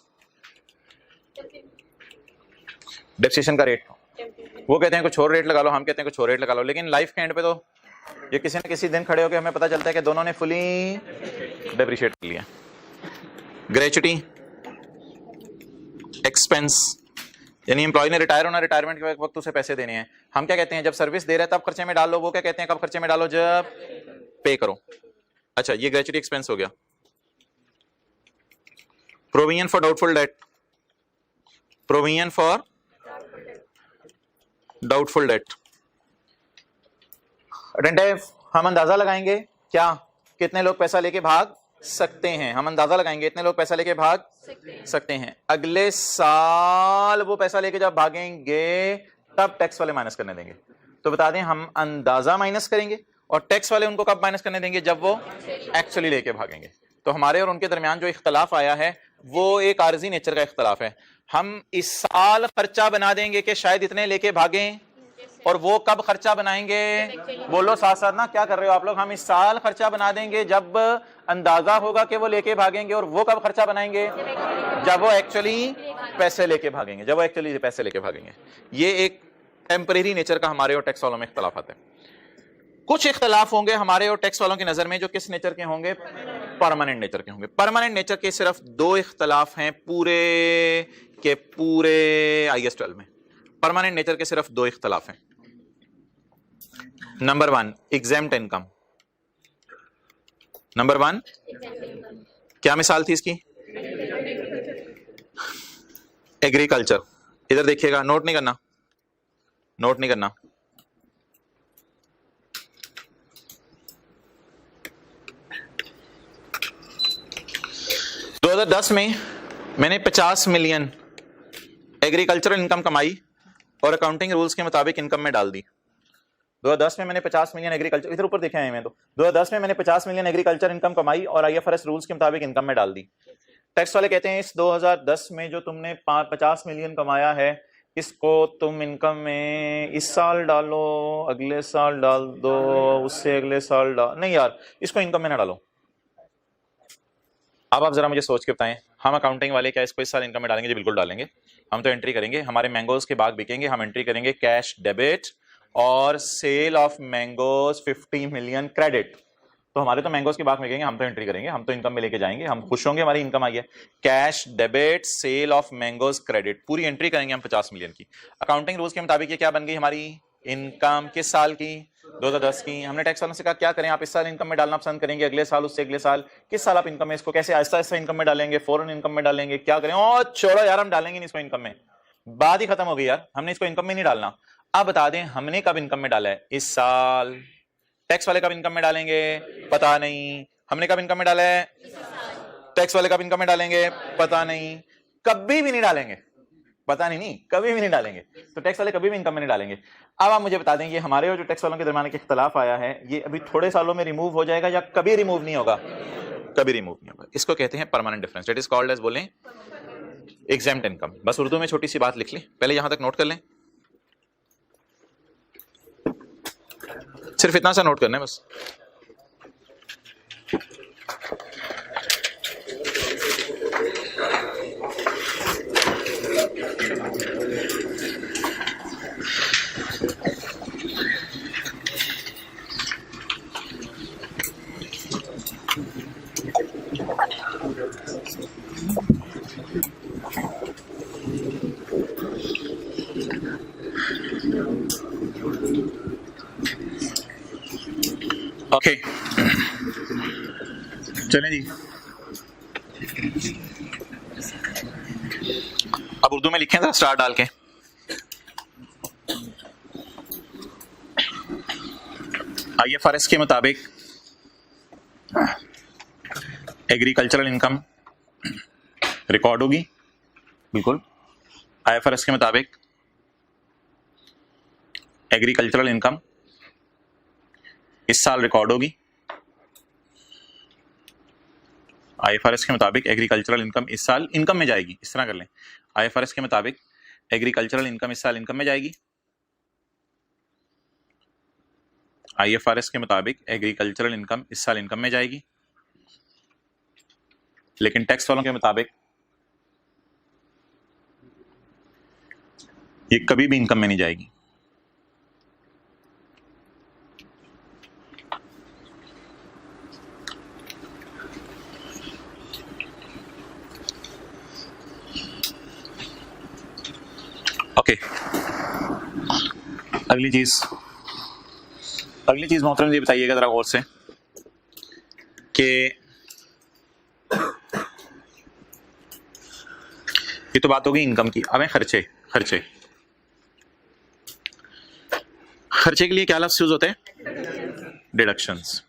[SPEAKER 1] डेप्रिसिएशन का रेट वो कहते हैं कुछ और रेट लगा लो, हम कहते हैं कुछ और रेट लगा लो, लेकिन लाइफ के एंड पे तो ये किसी न किसी दिन खड़े होकर हमें पता चलता है कि दोनों ने फुली डेप्रिशिएट कर लिया। ग्रेचुटी एक्सपेंस यानी एम्प्लॉय ने रिटायर होना, रिटायरमेंट के वक्त उसे पैसे देने हैं, हम क्या कहते हैं जब सर्विस दे रहे हैं तब खर्चे में डाल लो, वो क्या कहते हैं कब खर्चे में डालो? जब पे करो। अच्छा, ये ग्रेचुटी एक्सपेंस हो गया। Provision for doubtful date, provision for doubtful date, attentive, हम अंदाजा लगाएंगे क्या कितने लोग पैसा लेके भाग सकते हैं, हम अंदाजा लगाएंगे इतने लोग पैसा लेके भाग सकते हैं। अगले साल वो पैसा लेके जब भागेंगे तब टैक्स वाले माइनस करने देंगे। तो बता दें हम अंदाजा माइनस करेंगे और टैक्स वाले उनको कब माइनस करने देंगे? जब वो एक्चुअली लेके भागेंगे। तो हमारे और उनके दरमियान जो इख्तलाफ आया है वो एक आर्जी नेचर का इख्तलाफ है। हम इस साल खर्चा बना देंगे कि शायद इतने लेके भागें, और वो कब खर्चा बनाएंगे? बोलो साथ साथ ना, क्या कर रहे हो आप लोग? हम इस साल खर्चा बना देंगे जब अंदाजा होगा कि वो लेके भागेंगे, और वो कब खर्चा बनाएंगे? जब वो एक्चुअली पैसे लेके भागेंगे, जब वो एक्चुअली पैसे लेके भागेंगे। ये एक टेम्परेरी नेचर का हमारे और टैक्स वालों में इख्तलाफ आता है। कुछ इख्तलाफ होंगे हमारे और टैक्स वालों की नजर में जो किस नेचर के होंगे? परमानेंट नेचर के होंगे। परमानेंट नेचर के सिर्फ दो इख्तलाफ हैं पूरे के पूरे IAS 12 में। परमानेंट नेचर के सिर्फ दो इख्तलाफ हैं। Number 1 exempt income. नंबर 1 क्या मिसाल थी इसकी? एग्रीकल्चर। इधर देखिएगा, नोट नहीं करना, नोट नहीं करना। दो 2010 में मैंने 50 मिलियन एग्रीकल्चरल इनकम कमाई और अकाउंटिंग रूल्स के मुताबिक इनकम में डाल दी। 2010 में मैंने 50 मिलियन एग्रीकल्चर, इधर ऊपर देखे हैं मैं तो, 2010 में मैंने 50 मिलियन एग्रीकल्चर इनकम कमाई और आईएफआरएस रूल्स के मुताबिक इनकम में डाल दी। टैक्स वाले कहते हैं इस 2010 में जो तुमने 50 मिलियन कमाया है, इसको तुम इनकम में इस साल डालो, अगले साल डाल दो, उससे अगले साल डाल, नहीं यार इसको इनकम में ना डालो। अब आप जरा मुझे सोच के बताएं, हम अकाउंटिंग वाले क्या इसको इस साल इनकम में डालेंगे? जी बिल्कुल डालेंगे। हम तो एंट्री करेंगे, हमारे मैंगोज के बाग बिकेंगे, हम एंट्री करेंगे कैश डेबिट और sale of mangoes 50 million credit. तो हमारे तो मैंगोज के बाग में गएंगे, हम तो एंट्री करेंगे, हम तो इनकम में लेके जाएंगे, हम खुश होंगे हमारी इनकम आई है। Cash debit sale of mangoes credit, पूरी एंट्री करेंगे हम 50 मिलियन की। अकाउंटिंग रूल्स के मुताबिक ये क्या बन गई हमारी इनकम? किस साल की? 2010 की। हमने टैक्स वालों से कहा क्या करें, आप इस साल इनकम में डालना पसंद करेंगे, अगले साल, उससे अगले साल? किस साल आप इनकम में इसको कैसे आहिस्ता आहिस्ता इनकम में डालेंगे, फौरन इनकम में डालेंगे, क्या करें? ओ छोड़ो यार, हम डालेंगे नहीं इसको इनकम में, बात ही खत्म हो गई यार, हमने इसको इनकम में नहीं डालना। अब बता दें हमने कब इनकम में डाला है? इस साल। टैक्स वाले कब इनकम में डालेंगे? पता नहीं। हमने कब इनकम में डाला है? टैक्स वाले कब इनकम में डालेंगे? पता नहीं। कभी भी नहीं डालेंगे, पता नहीं, कभी भी नहीं डालेंगे। तो टैक्स वाले कभी भी इनकम में नहीं डालेंगे। अब आप मुझे बता दें, ये हमारे और जो टैक्स वालों के दरमियान एक इख्तलाफ आया है, ये अभी थोड़े सालों में रिमूव हो जाएगा या कभी रिमूव नहीं होगा? कभी रिमूव नहीं होगा। इसको कहते हैं permanent difference, that is called as, बोलें, एग्जेम्प्ट इनकम। बस उर्दू में छोटी सी बात लिख लें, पहले यहां तक नोट कर लें, सिर्फ इतना सा नोट करना है बस। ओके चलें जी, अब उर्दू में लिखें जरा स्टार डाल के। आईएफआरएस के मुताबिक एग्रीकल्चरल इनकम रिकॉर्ड होगी, बिल्कुल आईएफआरएस के मुताबिक एग्रीकल्चरल इनकम इस साल रिकॉर्ड होगी। आईएफआरएस के मुताबिक एग्रीकल्चरल इनकम इस साल इनकम में जाएगी, इस तरह कर लें, आईएफआरएस के मुताबिक एग्रीकल्चरल इनकम इस साल इनकम में जाएगी। आईएफआरएस के मुताबिक एग्रीकल्चरल इनकम इस साल इनकम में जाएगी, लेकिन टैक्स वालों के मुताबिक ये कभी भी इनकम में नहीं जाएगी। ओके अगली चीज मोहतरम जी बताइएगा जरा गौर से कि ये तो बात होगी इनकम की। अब खर्चे के लिए क्या लफ्ज़ यूज होते हैं? डिडक्शंस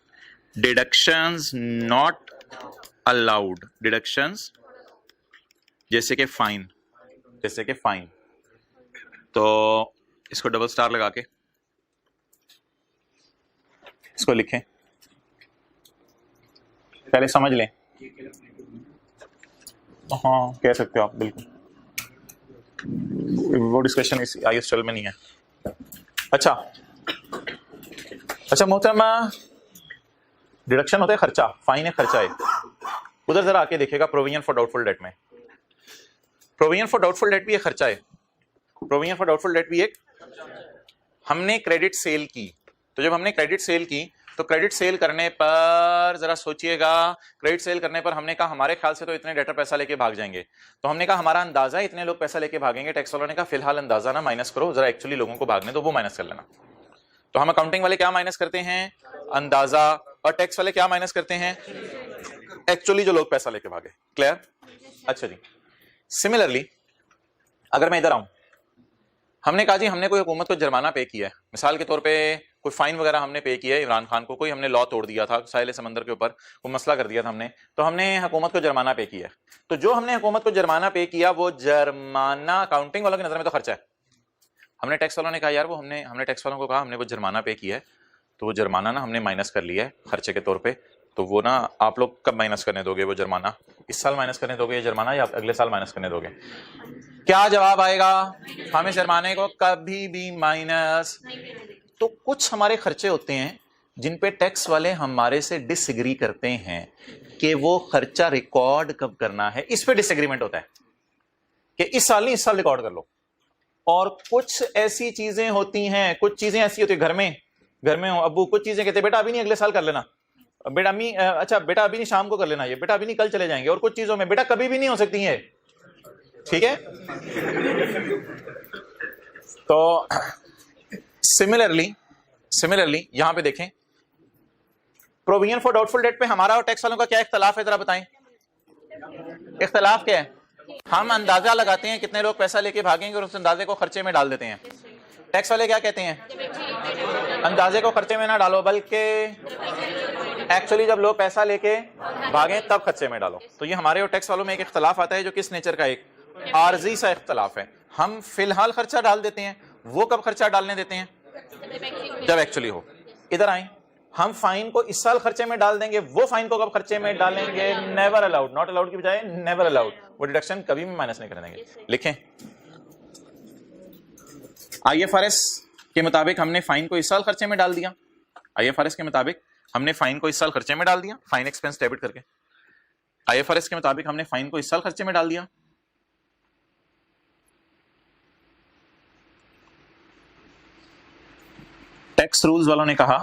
[SPEAKER 1] नॉट अलाउड, डिडक्शंस जैसे कि फाइन, तो इसको डबल स्टार लगा के इसको लिखें, पहले समझ लें। हाँ कह सकते हो आप, बिल्कुल वो डिस्कशन इस आईएसएल में नहीं है। अच्छा मोहतरमा, डिडक्शन होता है खर्चा, फाइन है खर्चा है। उधर जरा आके देखिएगा प्रोविजन फॉर डाउटफुल डेट में, प्रोविजन फॉर डाउटफुल डेट भी एक खर्चा है, प्रोविजन फॉर डाउटफुल डेट भी एक। हमने क्रेडिट सेल की, तो जब हमने क्रेडिट सेल की तो क्रेडिट सेल करने पर जरा सोचिएगा, क्रेडिट सेल करने पर हमने कहा हमारे ख्याल से तो इतने डेटर पैसा लेके भाग जाएंगे, तो हमने कहा हमारा अंदाजा है इतने लोग पैसा लेके भागेंगे। टैक्स वालों ने कहा फिलहाल अंदाजा ना माइनस करो, जरा एक्चुअली लोगों को भागने दो, वो माइनस कर लेना। तो हम अकाउंटिंग वाले क्या माइनस करते हैं? अंदाजा। और टैक्स वाले क्या माइनस करते हैं? एक्चुअली जो लोग पैसा लेके भागे। क्लियर? अच्छा जी, सिमिलरली अगर मैं इधर आऊं, हमने कहा जी हमने कोई हुकूमत को जुर्माना पे किया है, मिसाल के तौर पे कोई फाइन वगैरह हमने पे किया है इमरान खान को, कोई हमने लॉ तोड़ दिया था साहिल समंदर के ऊपर, कोई मसला कर दिया था हमने, तो हमने हुकूमत को जुर्माना पे किया है। तो जो हमने हुकूमत को जुर्माना पे किया वो जुर्माना अकाउंटिंग वालों की नजर में तो खर्चा है। हमने टैक्स वालों ने कहा यार वो हमने टैक्स वालों को कहा हमने वो जुर्माना पे किया है, तो वो जुर्माना ना हमने माइनस कर लिया है खर्चे के तौर पे, तो वो ना आप लोग कब माइनस करने दोगे वो जुर्माना, इस साल माइनस करने दोगे ये जुर्माना या अगले साल माइनस करने दोगे? क्या जवाब आएगा? हम इस जुर्माने को कभी भी माइनस। तो कुछ हमारे खर्चे होते हैं जिन पे टैक्स वाले हमारे से डिसएग्री करते हैं कि वो खर्चा रिकॉर्ड कब करना है, इस पे डिसएग्रीमेंट होता है कि इस साल नहीं इस साल रिकॉर्ड कर लो। और कुछ ऐसी चीजें होती हैं, कुछ चीजें ऐसी होती है घर में हो अब्बू, कुछ चीजें कहते हैं बेटा अभी नहीं अगले साल कर लेना, बेटा अम्मी अच्छा बेटा अभी नहीं शाम को कर लेना, ये बेटा अभी नहीं कल चले जाएंगे, और कुछ चीजों में बेटा कभी भी नहीं हो सकती है। ठीक है, तो सिमिलरली यहां पे देखें प्रोविजन फॉर डाउटफुल डेट पे हमारा और टैक्स वालों का क्या इख्तलाफ है, जरा बताएं। इख्तलाफ क्या है? हम अंदाजा लगाते हैं कितने लोग पैसा लेके भागेंगे और उस अंदाजे को खर्चे में डाल देते हैं। टैक्स वाले क्या कहते हैं? अंदाजे को खर्चे में ना डालो बल्कि एक्चुअली जब लोग पैसा लेके भागें तब खर्चे में डालो। तो ये हमारे और टैक्स वालों में एक इख्तलाफ आता है जो किस नेचर का, एक आर्जी सा इख्तलाफ है। हम फिलहाल खर्चा डाल देते हैं, वो कब खर्चा डालने देते हैं? जब एक्चुअली हो। इधर आए, हम फाइन को इस साल खर्चे में डाल देंगे, वो फाइन को कब खर्चे में डालेंगे? नेवर अलाउड, नॉट अलाउड की बजाय नेवर अलाउड, वो डिडक्शन कभी भी माइनस नहीं करने देंगे। लिखें IFRS के मुताबिक हमने फाइन को इस साल खर्चे में डाल दिया, IFRS के मुताबिक हमने फाइन को इस साल खर्चे में डाल दिया, फाइन एक्सपेंस डेबिट करके। IFRS के मुताबिक हमने फाइन को इस साल खर्चे में डाल दिया। टैक्स रूल्स वालों ने कहा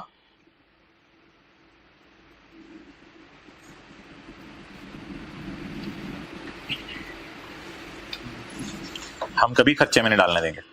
[SPEAKER 1] हम कभी खर्चे में नहीं डालने देंगे।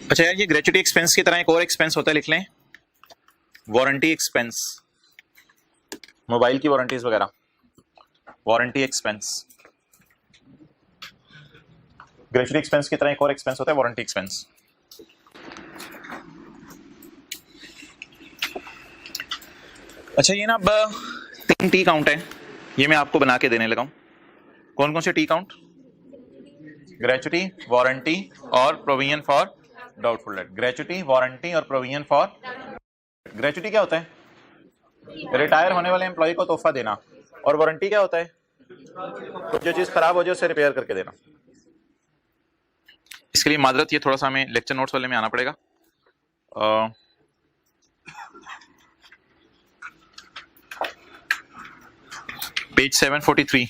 [SPEAKER 1] अच्छा यार, ये ग्रेचुटी एक्सपेंस की तरह एक और एक्सपेंस होता है, लिख लें वारंटी एक्सपेंस, मोबाइल की वारंटीज वगैरह, वारंटी एक्सपेंस। ग्रेचुटी एक्सपेंस की तरह एक और एक्सपेंस होता है वारंटी एक्सपेंस। अच्छा ये ना अब 3 टी काउंट है, ये मैं आपको बना के देने लगा हूं। कौन कौन से टी काउंट? ग्रेचुटी, वारंटी और provision for doubtful date. Gratuity, warranty और प्रोविजन फॉर। ग्रेचुटी क्या होता है? रिटायर होने वाले एम्प्लॉय को तोहफा देना। और वारंटी क्या होता है? तो जो चीज खराब हो जाए उसे रिपेयर करके देना। इसके लिए माजरत, ये थोड़ा सा हमें लेक्चर नोट्स वाले में आना पड़ेगा। Page 743,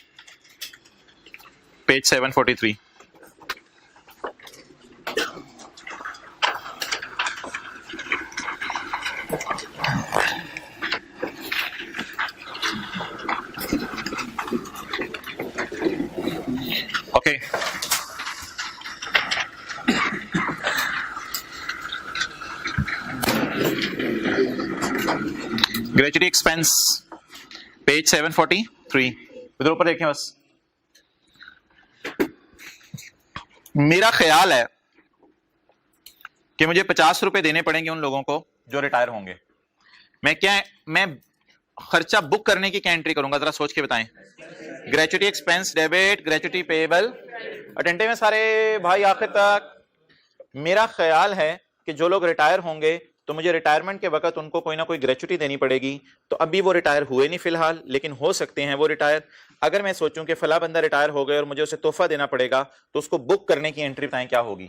[SPEAKER 1] page 743। Okay, gratuity expense page 743, इधर ऊपर देखें बस। मेरा ख्याल है कि मुझे 50 रुपए देने पड़ेंगे उन लोगों को जो रिटायर होंगे। मैं खर्चा बुक करने की क्या एंट्री करूंगा, जरा सोच के बताएं। Gratuity expense debit, gratuity payable. Attentive है सारे भाई आखिर तक? मेरा ख्याल है कि जो लोग रिटायर होंगे तो मुझे रिटायरमेंट के वक्त उनको कोई ना कोई ग्रेचुटी देनी पड़ेगी। तो अभी वो रिटायर हुए नहीं फिलहाल, लेकिन हो सकते हैं वो रिटायर। अगर मैं सोचूं कि फला बंदा रिटायर हो गए और मुझे उसे तोहफा देना पड़ेगा, तो उसको बुक करने की एंट्री बताएं क्या होगी?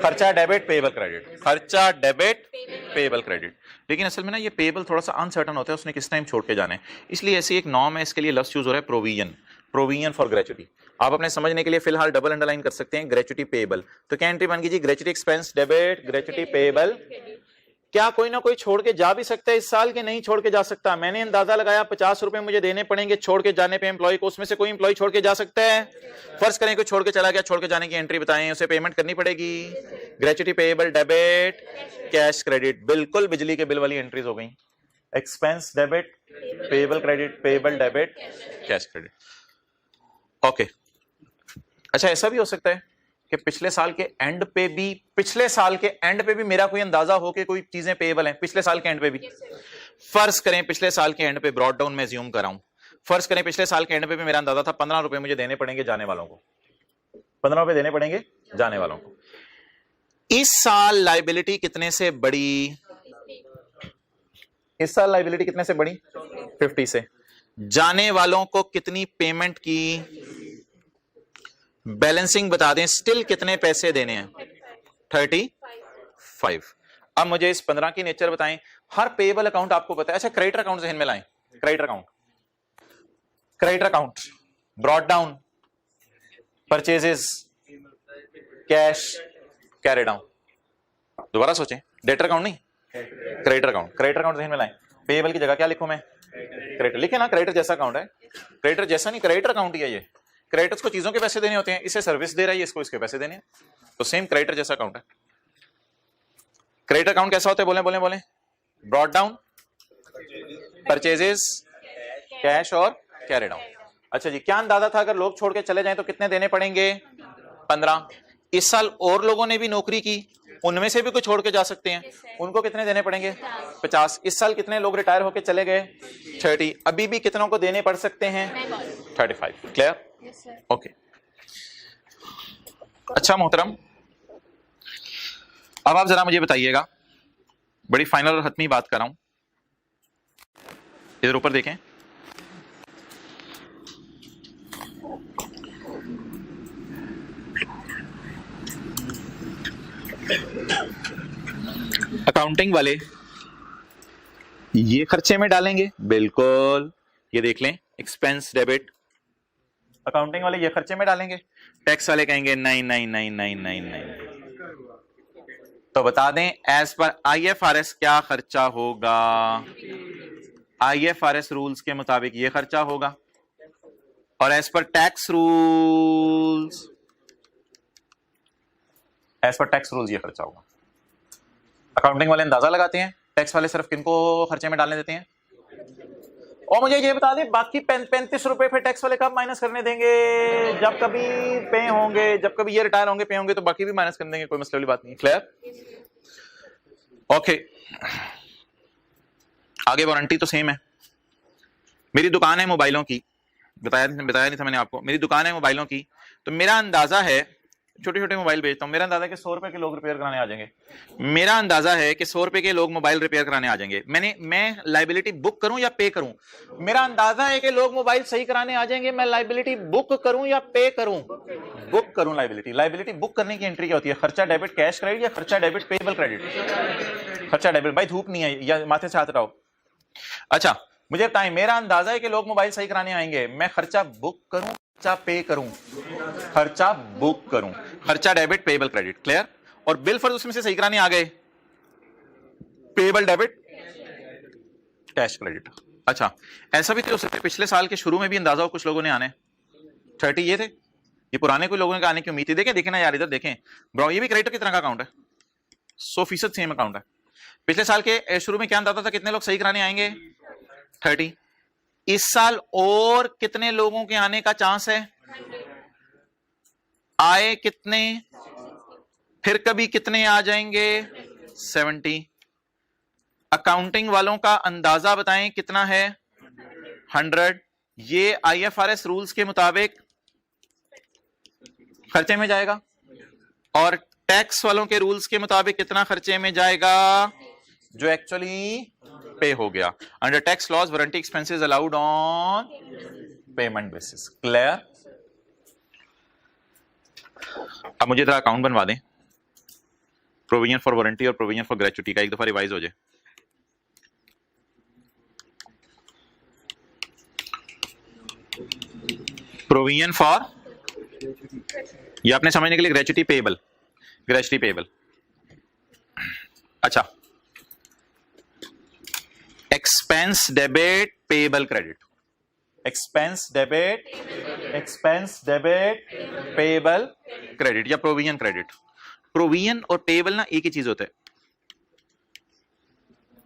[SPEAKER 1] खर्चा डेबिट पेएबल क्रेडिट, खर्चा डेबिट पेएबल क्रेडिट। लेकिन असल में ना ये पेएबल थोड़ा सा अनसर्टन होता है, उसने किस टाइम छोड़ के जाना है, इसलिए ऐसी एक नॉर्म है, इसके लिए लफ्ज यूज हो रहा है प्रोविजन, प्रोविजन फॉर ग्रेचुटी। आप अपने समझने के लिए फिलहाल डबल अंडरलाइन कर सकते हैं ग्रेचुटी पेएबल। तो क्या एंट्री बन गई जी? Gratuity expense debit, gratuity payable क्या कोई ना कोई छोड़ के जा भी सकता है इस साल के? नहीं छोड़ के जा सकता। मैंने अंदाजा लगाया 50 रुपए मुझे देने पड़ेंगे छोड़ के जाने पे एम्प्लॉय को। उसमें से कोई एम्प्लॉय छोड़ के जा सकता है? फर्ज करें कोई छोड़ के चला गया, छोड़ के जाने की एंट्री बताएं, उसे पेमेंट करनी पड़ेगी। Gratuity payable debit cash credit, बिल्कुल बिजली के बिल वाली एंट्रीज हो गई। Expense debit payable credit, payable debit cash credit. Okay, अच्छा ऐसा भी हो सकता है कि पिछले साल के एंड पे भी मेरा कोई अंदाजा हो कि कोई चीजें पेएबल हैं पिछले साल के एंड पे भी। फर्ज करें पिछले साल के एंड पे, ब्रॉड डाउन में ज्यूम कर रहा हूं, फर्ज करें पिछले साल के एंड पे भी मेरा अंदाजा था 15 रुपए मुझे देने पड़ेंगे जाने वालों को, 15 रुपए देने पड़ेंगे जाने वालों को। इस साल लायबिलिटी कितने से बढ़ी? इस साल लायबिलिटी कितने से बढ़ी? 50 से। जाने वालों को कितनी पेमेंट की? बैलेंसिंग बता दें, स्टिल कितने पैसे देने हैं? 35। अब मुझे इस 15 की नेचर बताएं। हर पेएबल अकाउंट आपको पता है। अच्छा क्रेडिटर अकाउंट ज़हन में लाएं, creditor account, brought down, purchases, cash carry down. दोबारा सोचें, डेटर अकाउंट नहीं, क्रेडिटर अकाउंट ज़हन में लाएं। पेएबल की जगह क्या लिखूं मैं? क्रेडिटर लिखे ना, क्रेडिटर जैसा अकाउंट है, क्रेडिटर जैसा नहीं, क्रेडिटर अकाउंट ही है ये। क्रेडिटर्स को चीजों के पैसे देने होते हैं, इसे सर्विस दे रहा है, इसको इसके पैसे देने हैं, तो सेम क्रेडिटर जैसा अकाउंट है। क्रेडिटर अकाउंट कैसा होता है? बोले ब्रॉड डाउन, परचेजेस, कैश और कैरी डाउन। अच्छा जी, क्या अंदाजा था अगर लोग छोड़ के चले जाएं तो कितने देने पड़ेंगे? 15। इस साल और लोगों ने भी नौकरी की, उनमें से भी कुछ छोड़ के जा सकते हैं, उनको कितने देने पड़ेंगे? 50। इस साल कितने लोग रिटायर होके चले गए? 30। अभी भी कितनों को देने पड़ सकते हैं? 35। क्लियर? ओके। अच्छा मोहतरम, अब आप जरा मुझे बताइएगा, बड़ी फाइनल और हतमी बात कर रहा हूं, इधर ऊपर देखें। अकाउंटिंग वाले ये खर्चे में डालेंगे, बिल्कुल, ये देख लें, एक्सपेंस डेबिट। अकाउंटिंग वाले ये खर्चे में डालेंगे, टैक्स वाले कहेंगे नहीं नहीं नहीं नहीं नहीं नहीं। तो बता दें एज पर आईएफआरएस क्या खर्चा होगा? आईएफआरएस रूल्स के मुताबिक ये खर्चा होगा, और एज पर टैक्स रूल्स ये खर्चा होगा। अकाउंटिंग वाले अंदाजा लगाते हैं, टैक्स वाले सिर्फ किनको खर्चे में डालने देते हैं? और मुझे ये बता दें, बाकी 35 रुपए फिर टैक्स वाले कब माइनस करने देंगे? जब कभी पे होंगे, जब कभी ये रिटायर होंगे, पे होंगे, तो बाकी भी माइनस कर देंगे, कोई मसले वाली बात नहीं। क्लियर? ओके। आगे वारंटी तो सेम है। मेरी दुकान है मोबाइलों की, बताया नहीं था मैंने आपको, मेरी दुकान है मोबाइलों की, तो मेरा अंदाजा है, छोटे छोटे मोबाइल बेचता हूं, मेरा अंदाजा है कि 100 रुपए के लोग रिपेयर कराने आ जाएंगे। मेरा अंदाजा है कि 100 रुपए के लोग मोबाइल रिपेयर कराने आ जाएंगे। मैं लायबिलिटी बुक करूं या पे करूं? मेरा अंदाजा है कि लोग मोबाइल सही कराने आ जाएंगे। मैं लायबिलिटी बुक करूं या पे करूं? बुक करूं। लायबिलिटी बुक करने की एंट्री क्या होती है? खर्चा डेबिट कैश क्रेडिट या खर्चा डेबिट पेएबल क्रेडिट? खर्चा डेबिट। भाई धूप नहीं है या माथे से हाथ हटाओ। अच्छा मुझे बताएं, मेरा अंदाजा है कि लोग मोबाइल सही कराने आएंगे, मैं खर्चा बुक करूं, खर्चा पे करूं? खर्चा बुक करूं। खर्चा डेबिट पेएबल क्रेडिट। क्लियर? और बिल फर्ज उसमें से सही कराने आ गए, पेएबल डेबिट कैश क्रेडिट। अच्छा ऐसा भी तो हो सकता है पिछले साल के शुरू में भी अंदाजा हो कुछ लोगों ने आने 30 ये थे, ये पुराने कोई लोगों ने आने की उम्मीद थी। देखें ना यार, इधर देखें ब्रो, ये भी क्रेडिटर की तरह का अकाउंट है, 100% सेम अकाउंट है। पिछले साल के शुरू में क्या अंदाजा था कितने लोग सही कराने आएंगे? 30। इस साल और कितने लोगों के आने का चांस है? आए कितने, फिर कभी कितने आ जाएंगे? 70। अकाउंटिंग वालों का अंदाजा बताएं कितना है? 100। ये आईएफआरएस रूल्स के मुताबिक खर्चे में जाएगा, और टैक्स वालों के रूल्स के मुताबिक कितना खर्चे में जाएगा? जो एक्चुअली पे हो गया। Under tax laws warranty expenses allowed on payment basis. Clear? अब मुझे जरा अकाउंट बनवा दें, प्रोविजन फॉर वारंटी और प्रोविजन फॉर ग्रेच्युटी का एक दफा रिवाइज हो जाए। प्रोविजन फॉर, ये आपने समझने के लिए ग्रेच्युटी पेएबल। अच्छा expense debit payable credit, expense debit, expense debit payable credit या प्रोविजन क्रेडिट। प्रोविजन और पेबल ना एक ही चीज होता है,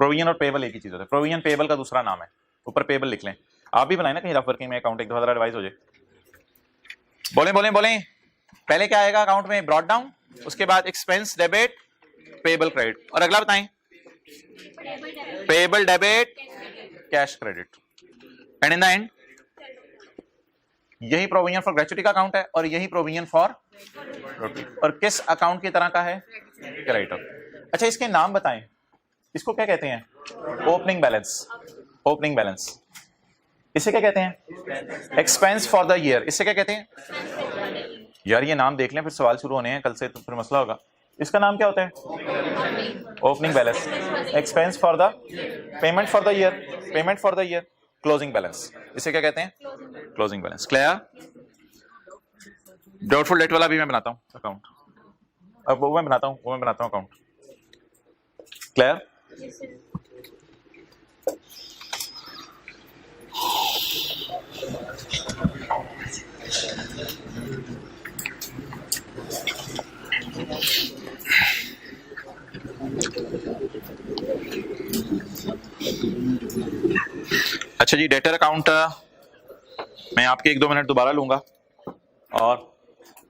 [SPEAKER 1] प्रोविजन और पेबल एक ही चीज होता है। प्रोविजन पेबल का दूसरा नाम है, ऊपर पेबल लिख लें। आप भी बनाए ना कहीं रफ वर्किंग में अकाउंट, एक दो हजार एडवाइस हो जाए। बोले बोले बोले, पहले क्या आएगा अकाउंट में? ब्रॉट डाउन, उसके बाद एक्सपेंस डेबिट पेबल क्रेडिट, और अगला बताएं payable debit cash credit, and in the end यही प्रोविजन फॉर ग्रेचुइटी का अकाउंट है और यही प्रोविजन फॉर, और किस अकाउंट की तरह का है? क्रेडिटर। अच्छा, इसके नाम बताएं, इसको क्या कहते हैं? Opening balance, opening balance. इसे क्या कहते हैं? Expense for the year. इससे क्या कहते हैं? यार ये नाम देख लें, फिर सवाल शुरू होने हैं कल से, तो फिर मसला होगा। इसका नाम क्या होता है? Opening balance, expense for the payment for the year, payment for the year, closing balance. इसे क्या कहते हैं? Closing balance. Clear? Doubtful debt वाला भी मैं बनाता हूं अकाउंट, अब वो मैं बनाता हूं अकाउंट। क्लियर? अच्छा जी, डेटर अकाउंट मैं आपके 1-2 मिनट दोबारा लूंगा, और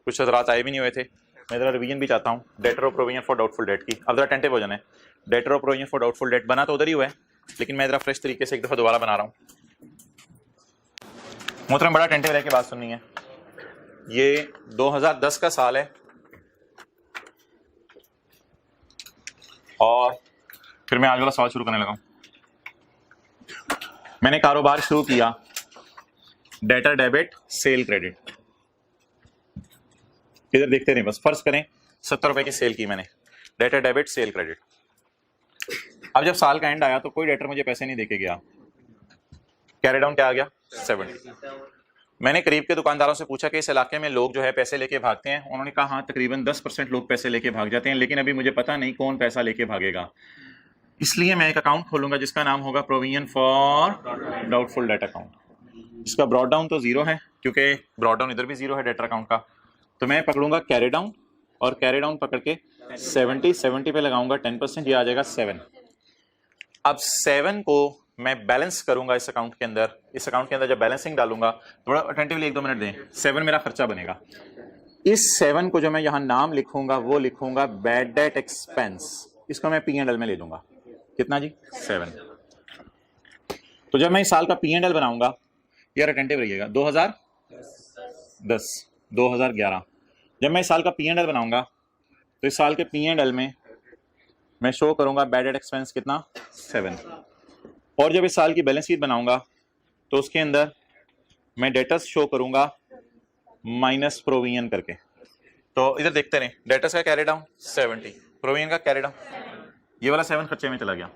[SPEAKER 1] कुछ हज़रात आए भी नहीं हुए थे, मैं जरा रिवीजन भी चाहता हूँ डेटर और प्रोविजन फॉर डाउटफुल डेट की। अब जरा अटेंटिव हो जाना है। डेटर और प्रोविजन फॉर डाउटफुल डेट बना तो उधर ही हुआ है, लेकिन मैं जरा फ्रेश तरीके से एक दफा दोबारा बना रहा हूँ। मोहतरम बड़ा अटेंटिव रह के बात सुननी है। ये 2010 का साल है, और फिर मैं आज वाला सवाल शुरू करने लगा हूं। मैंने कारोबार शुरू किया डेटर डेबिट सेल क्रेडिट। इधर देखते रहे बस। फर्ज करें 70 रुपए की सेल की मैंने, डेटर डेबिट सेल क्रेडिट। अब जब साल का एंड आया तो कोई डेटर मुझे पैसे नहीं देके गया। कैरी डाउन क्या आ गया? 70। मैंने करीब के दुकानदारों से पूछा कि इस इलाके में लोग जो है पैसे लेके भागते हैं। उन्होंने कहा हाँ, तकरीबन 10% लोग पैसे लेके भाग जाते हैं, लेकिन अभी मुझे पता नहीं कौन पैसा लेके भागेगा। इसलिए मैं एक अकाउंट खोलूंगा जिसका नाम होगा provision for doubtful date account. इसका ब्रॉड डाउन तो 0 है, क्योंकि ब्रॉड डाउन इधर भी 0 है डेटर अकाउंट का। तो मैं पकड़ूंगा कैरी डाउन, और कैरी डाउन पकड़ के 70 पे लगाऊंगा 10%, ये आ जाएगा 7। अब 7 को मैं बैलेंस करूंगा इस अकाउंट के अंदर। इस अकाउंट के अंदर जब बैलेंसिंग डालूंगा, थोड़ा अटेंटिवली 1-2 मिनट दें। 7 मेरा खर्चा बनेगा। इस 7 को जो मैं यहां नाम लिखूंगा वो लिखूंगा बैड डेट एक्सपेंस। इसको मैं P&L में ले लूंगा। कितना जी? 7। तो जब मैं इस साल का P&L बनाऊंगा, यार अटेंटिव रहिएगा, 2010, 2011, जब मैं इस साल का P&L बनाऊंगा तो इस साल के P&L में मैं शो करूंगा बैड डेट एक्सपेंस कितना? 7। और जब इस साल की बैलेंस शीट बनाऊंगा तो उसके अंदर मैं डेटर्स शो करूंगा माइनस प्रोविजन करके। तो इधर देखते रहे, डेटर्स का कैरी डाउन 70, प्रोविजन का कैरी डाउन, ये वाला 7 खर्चे में चला गया।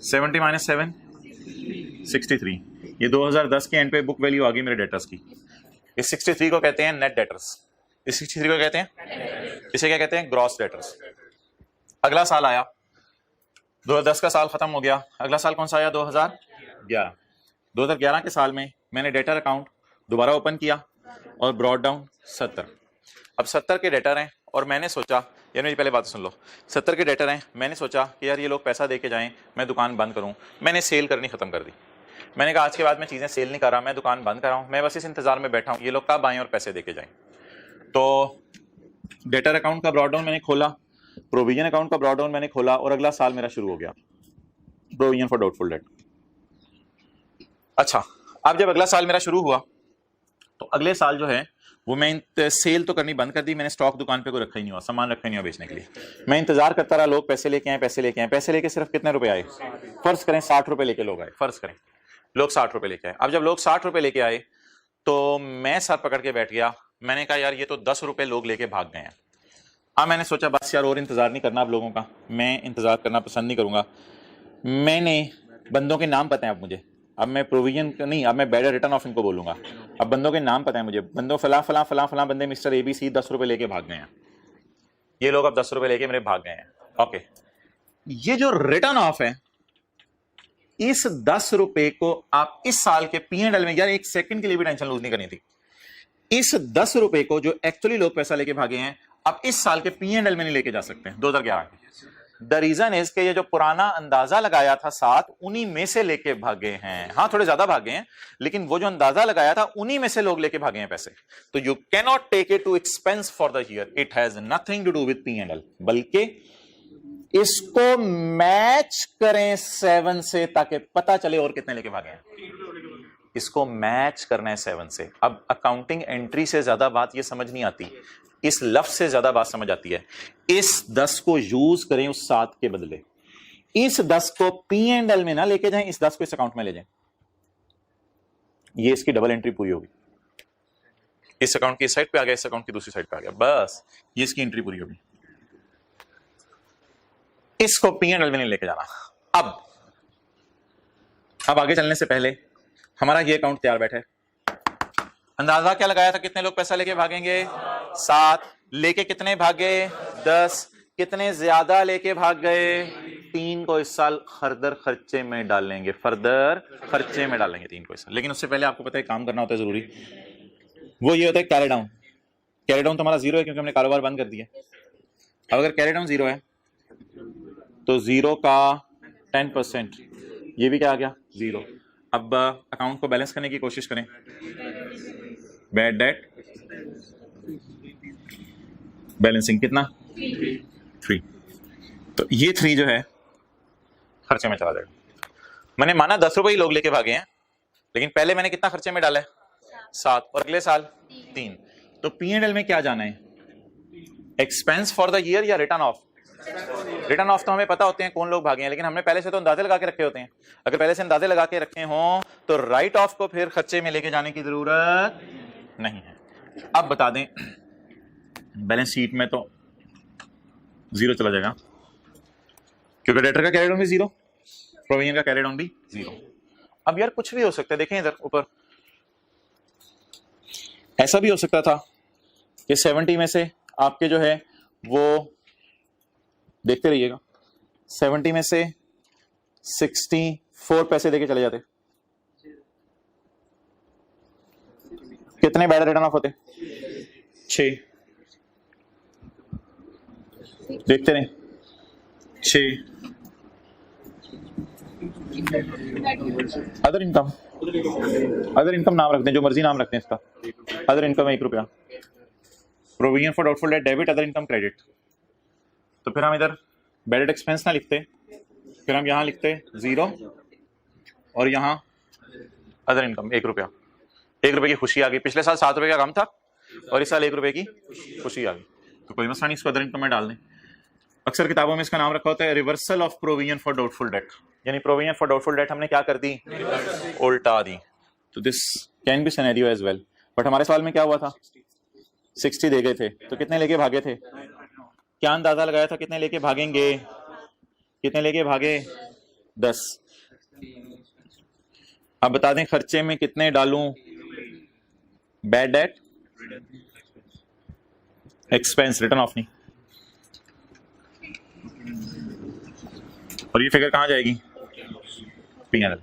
[SPEAKER 1] 70 माइनस 7 63। ये 2010 के एंड पे बुक वैल्यू आ गई मेरे डेटर्स की। इस 63 को कहते हैं नेट डेटर्स। इस 63 को कहते हैं, इसे क्या कहते हैं? Gross debtors. अगला साल आया, 2010 का साल खत्म हो गया। अगला साल कौन सा आया? 2011। 2011 के साल में मैंने डेटर अकाउंट दोबारा ओपन किया और ब्रॉड डाउन 70। अब 70 के डेटर हैं, और मैंने सोचा, यार मेरी पहले बात सुन लो, 70 के डेटर हैं, मैंने सोचा कि यार ये लोग पैसा दे के जाएं, मैं दुकान बंद करूं। मैंने सेल करनी खत्म कर दी। मैंने कहा आज के बाद मैं चीज़ें सेल नहीं कर रहा, मैं दुकान बंद कर रहा हूं, मैं बस इस इंतजार में बैठा हूं ये लोग कब आएं और पैसे दे के जाएं। तो डेटर अकाउंट का ब्रॉड डाउन मैंने खोला, प्रोविजन अकाउंट का ब्रॉड डाउन मैंने खोला, और अगला साल मेरा शुरू हो गया प्रोविजन फॉर डाउटफुल डेट। अच्छा, अब जब अगला साल मेरा शुरू हुआ तो अगले साल जो है वो मैं सेल तो करनी बंद कर दी। मैंने स्टॉक दुकान पे कोई रखा ही नहीं हुआ, सामान रखा ही नहीं हुआ बेचने के लिए। मैं इंतजार करता रहा, लोग पैसे लेके आए, पैसे लेके आए। पैसे लेके सिर्फ कितने रुपए आए? फर्ज करें 60 रुपए लेके लोग आए। फर्ज करें लोग 60 रुपए लेके आए। अब जब लोग 60 रुपए लेके आए तो मैं सर पकड़ के बैठ गया। मैंने कहा यार ये तो 10 रुपए लोग लेके भाग गए हैं। अब मैंने सोचा बस यार और इंतजार नहीं करना अब लोगों का, मैं इंतजार करना पसंद नहीं करूंगा। मैंने बंदों के नाम पता है अब मुझे, अब मैं प्रोविजन नहीं, अब मैं बैड रिटर्न ऑफ इनको बोलूंगा। अब बंदों के नाम पता है मुझे, बंदों फला फला फला फला बंदे मिस्टर ABC 10 रुपए लेके भाग गए हैं। ये लोग अब 10 रुपए लेके मेरे भाग गए हैं। ओके, ये जो रिटर्न ऑफ है इस 10 रुपए को आप इस साल के P&L में, यार एक सेकंड के लिए भी टेंशन लूज नहीं करनी थी, इस 10 रुपए को जो एक्चुअली लोग पैसा लेके भागे हैं आप इस साल के P&L में नहीं लेके जा सकते हैं 2011 के। द रीजन इज के ये जो पुराना अंदाजा लगाया था 7, उन्हीं में से लेके भागे हैं। हाँ थोड़े ज्यादा भागे हैं, लेकिन वो जो अंदाजा लगाया था उन्हीं में से लोग लेके भागे हैं पैसे। तो you can not take it to expense for the year, it has nothing to do with P&L, बल्कि इसको मैच करें 7 से ताकि पता चले और कितने लेके भागे हैं। इसको मैच करना है 7 से। अब अकाउंटिंग एंट्री से ज्यादा बात ये समझ नहीं आती, इस लफ्ज से ज्यादा बात समझ आती है। इस 10 को यूज करें उस 7 के बदले, इस 10 को P&L में ना लेके जाएं, इस 10 को इस अकाउंट में ले जाएं, ये इसकी डबल एंट्री पूरी होगी। इस अकाउंट की इस साइड पे आ गया, इस अकाउंट की दूसरी साइड पे आ गया, बस ये इसकी एंट्री पूरी होगी। इसको P&L में नहीं लेके जाना। अब आगे चलने से पहले हमारा ये अकाउंट तैयार बैठा है। अंदाजा क्या लगाया था कितने लोग पैसा लेके भागेंगे? 7। लेके कितने भागे? 10। कितने ज्यादा लेके भाग गए? 3 को इस साल फर्दर खर्चे में डालेंगे, 3 को इस साल। लेकिन उससे पहले आपको पता है काम करना होता है जरूरी, वो ये होता है कैरी डाउन। कैरी डाउन तो हमारा 0 है क्योंकि हमने कारोबार बंद कर दिया। अब अगर कैरी डाउन 0 है तो 0 का 10%, ये भी क्या आ गया? 0। अब अकाउंट को बैलेंस करने की कोशिश करें। बैड डेट बैलेंसिंग कितना? 3। तो ये 3 जो है खर्चे में चला जाएगा। मैंने माना 10 रुपए ही लोग लेके भागे हैं, लेकिन पहले मैंने कितना खर्चे में डाला है? 7, और अगले साल 3। तो P&L में क्या जाना है? एक्सपेंस फॉर द ईयर या रिटर्न ऑफ? रिटर्न ऑफ तो हमें पता होते हैं कौन लोग भागे हैं, लेकिन हमने पहले से तो अंदाजे लगा के रखे होते हैं। अगर पहले से अंदाजे लगा के रखे हों तो राइट ऑफ को फिर खर्चे में लेके जाने की जरूरत नहीं है। अब बता दें, बैलेंस शीट में तो 0 चला जाएगा क्योंकि डेटर का कैरी डाउन भी 0, प्रोविजन का कैरी डाउन भी 0। अब यार कुछ भी हो सकता है, देखें इधर ऊपर, ऐसा भी हो सकता था कि 70 में से आपके जो है वो, देखते रहिएगा, 70 में से 64 पैसे देके चले जाते। कितने बैड रिटर्न ऑफ होते? 6। देखते रहे, 6। अदर इनकम नाम रखते हैं, जो मर्जी नाम रखते हैं इसका। अदर इनकम 1 रुपया, provision for doubtful date debit, other income credit. तो फिर हम इधर बैड डेट एक्सपेंस ना लिखते, फिर हम यहां लिखते 0 और यहां अदर इनकम 1 रुपया। 1 रुपए की खुशी आ गई। पिछले साल 7 रुपए का कम था और इस साल 1 रुपए की खुशी आ गई, तो कोई मसला नहीं, इसको अदर इनकम में डाल दें। अक्सर किताबों में इसका नाम रखा होता है reversal of provision for doubtful debt, यानी प्रोविजन फॉर डाउटफुल डेट हमने क्या कर दी? उल्टा दी। तो this can be scenario as well, but हमारे सवाल में क्या हुआ था? 60 दे गए थे, तो कितने लेके भागे थे? क्या अंदाजा लगाया था कितने लेके भागेंगे? कितने लेके भागे? 10। अब बता दें खर्चे में कितने डालूं? Bad debt expense, return of नहीं। और ये फिगर कहां जाएगी? P&L।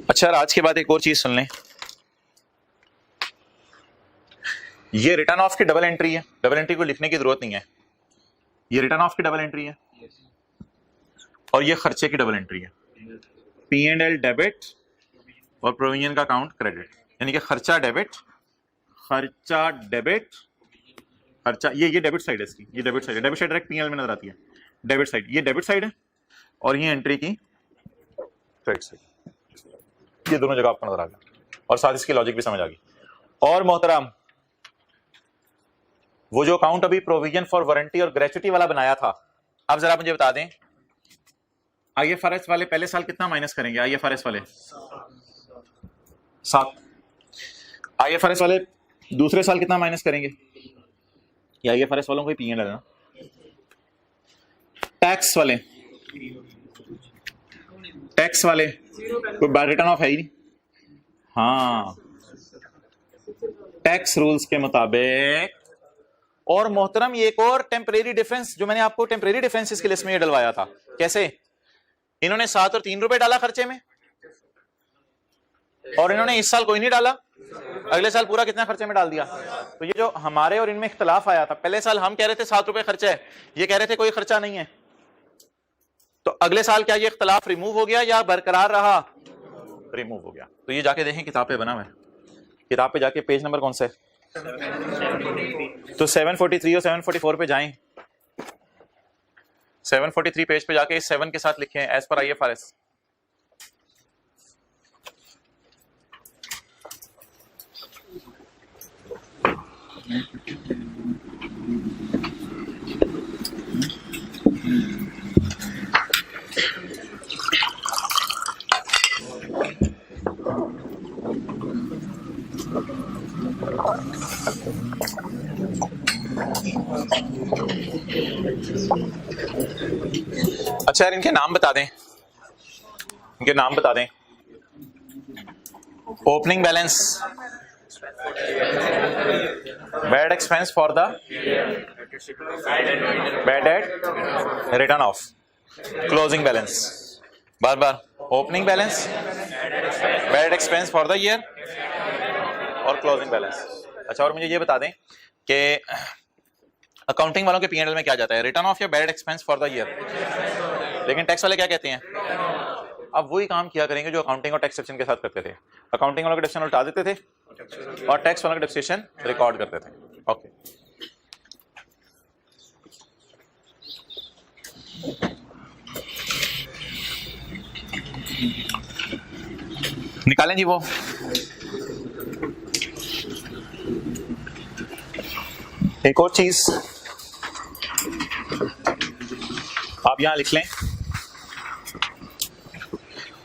[SPEAKER 1] अच्छा, आज के बाद एक और चीज सुन लें, ये रिटर्न ऑफ की डबल एंट्री है। डबल एंट्री को लिखने की जरूरत नहीं है, ये रिटर्न ऑफ की डबल एंट्री है और ये खर्चे की डबल एंट्री है। P&L डेबिट और प्रोविजन का अकाउंट क्रेडिट, यानी कि खर्चा डेबिट, खर्चा डेबिट, खर्चा, ये डेबिट साइड है इसकी, ये डेबिट साइड है। डेबिट साइड डायरेक्ट P&L में नजर आती है। डेबिट साइड, ये डेबिट साइड है और ये एंट्री की क्रेडिट साइड। ये दोनों जगह आपको नजर आ गया और साथ इसकी लॉजिक भी समझ आ गई। और मोहतरम, वो जो अकाउंट अभी प्रोविजन फॉर वारंटी और ग्रेचुटी वाला बनाया था, अब जरा मुझे बता दें, IFRS वाले पहले साल कितना माइनस करेंगे? IFRS वाले 7। IFRS वाले दूसरे साल कितना माइनस करेंगे? या IFRS वालों को P&L है ना। टैक्स वाले, टैक्स वाले कोई बैड रिटर्न ऑफ है ही नहीं। हाँ, टैक्स रूल्स के मुताबिक। और मोहतरम, ये एक और टेम्परेरी डिफरेंस जो मैंने आपको टेम्परेरी डिफरेंसेस की लिस्ट में डलवाया था, कैसे? इन्होंने 7 और 3 रुपए डाला खर्चे में, और इन्होंने इस साल कोई नहीं डाला, अगले साल पूरा कितना खर्चे में डाल दिया। तो ये जो हमारे और इनमें इख्तलाफ आया था, पहले साल हम कह रहे थे 7 रुपए खर्चा है, ये कह रहे थे कोई खर्चा नहीं है, तो अगले साल क्या ये इख्तलाफ रिमूव हो गया या बरकरार रहा? रिमूव हो गया। तो ये जाके देखें किताब पे बना हुआ है, किताब पे जाके पेज नंबर कौन सा है, तो 743 और 744 पे जाएं, 743 पेज पे जाके इस 7 के साथ लिखें एज पर IFRS। अच्छा यार, इनके नाम बता दें, इनके नाम बता दें। Opening balance, bad expense for the bad debt return of, closing balance, bar bar opening balance, bad expense for the year और क्लोजिंग बैलेंस। अच्छा, और मुझे ये बता दें कि अकाउंटिंग वालों के P&L में क्या जाता है, रिटर्न ऑफ या bad expense for the year, लेकिन टैक्स वाले क्या कहते हैं? अब वही काम किया करेंगे जो अकाउंटिंग और टैक्स सेक्शन के साथ करते थे। अकाउंटिंग वालों के डेप्सिएशन उल्टा देते थे और टैक्स वालों के डेप्सिएशन रिकॉर्ड करते थे। ओके, निकालें जी वो। एक और चीज आप यहां लिख लें,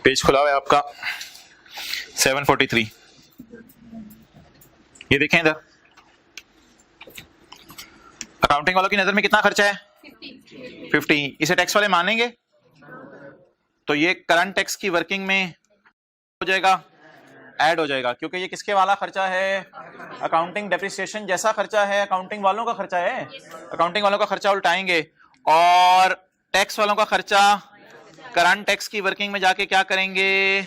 [SPEAKER 1] पेज खुला हुआ है आपका 743, ये देखें इधर, अकाउंटिंग वालों की नजर में कितना खर्चा है? 50। इसे टैक्स वाले मानेंगे तो ये करंट टैक्स की वर्किंग में हो जाएगा, ऐड हो जाएगा, क्योंकि ये किसके वाला खर्चा है? अकाउंटिंग डेप्रिसिएशन जैसा खर्चा है, अकाउंटिंग वालों का खर्चा है। अकाउंटिंग वालों का खर्चा उल्टाएंगे और टैक्स वालों का खर्चा करंट टैक्स की वर्किंग में जाके क्या करेंगे?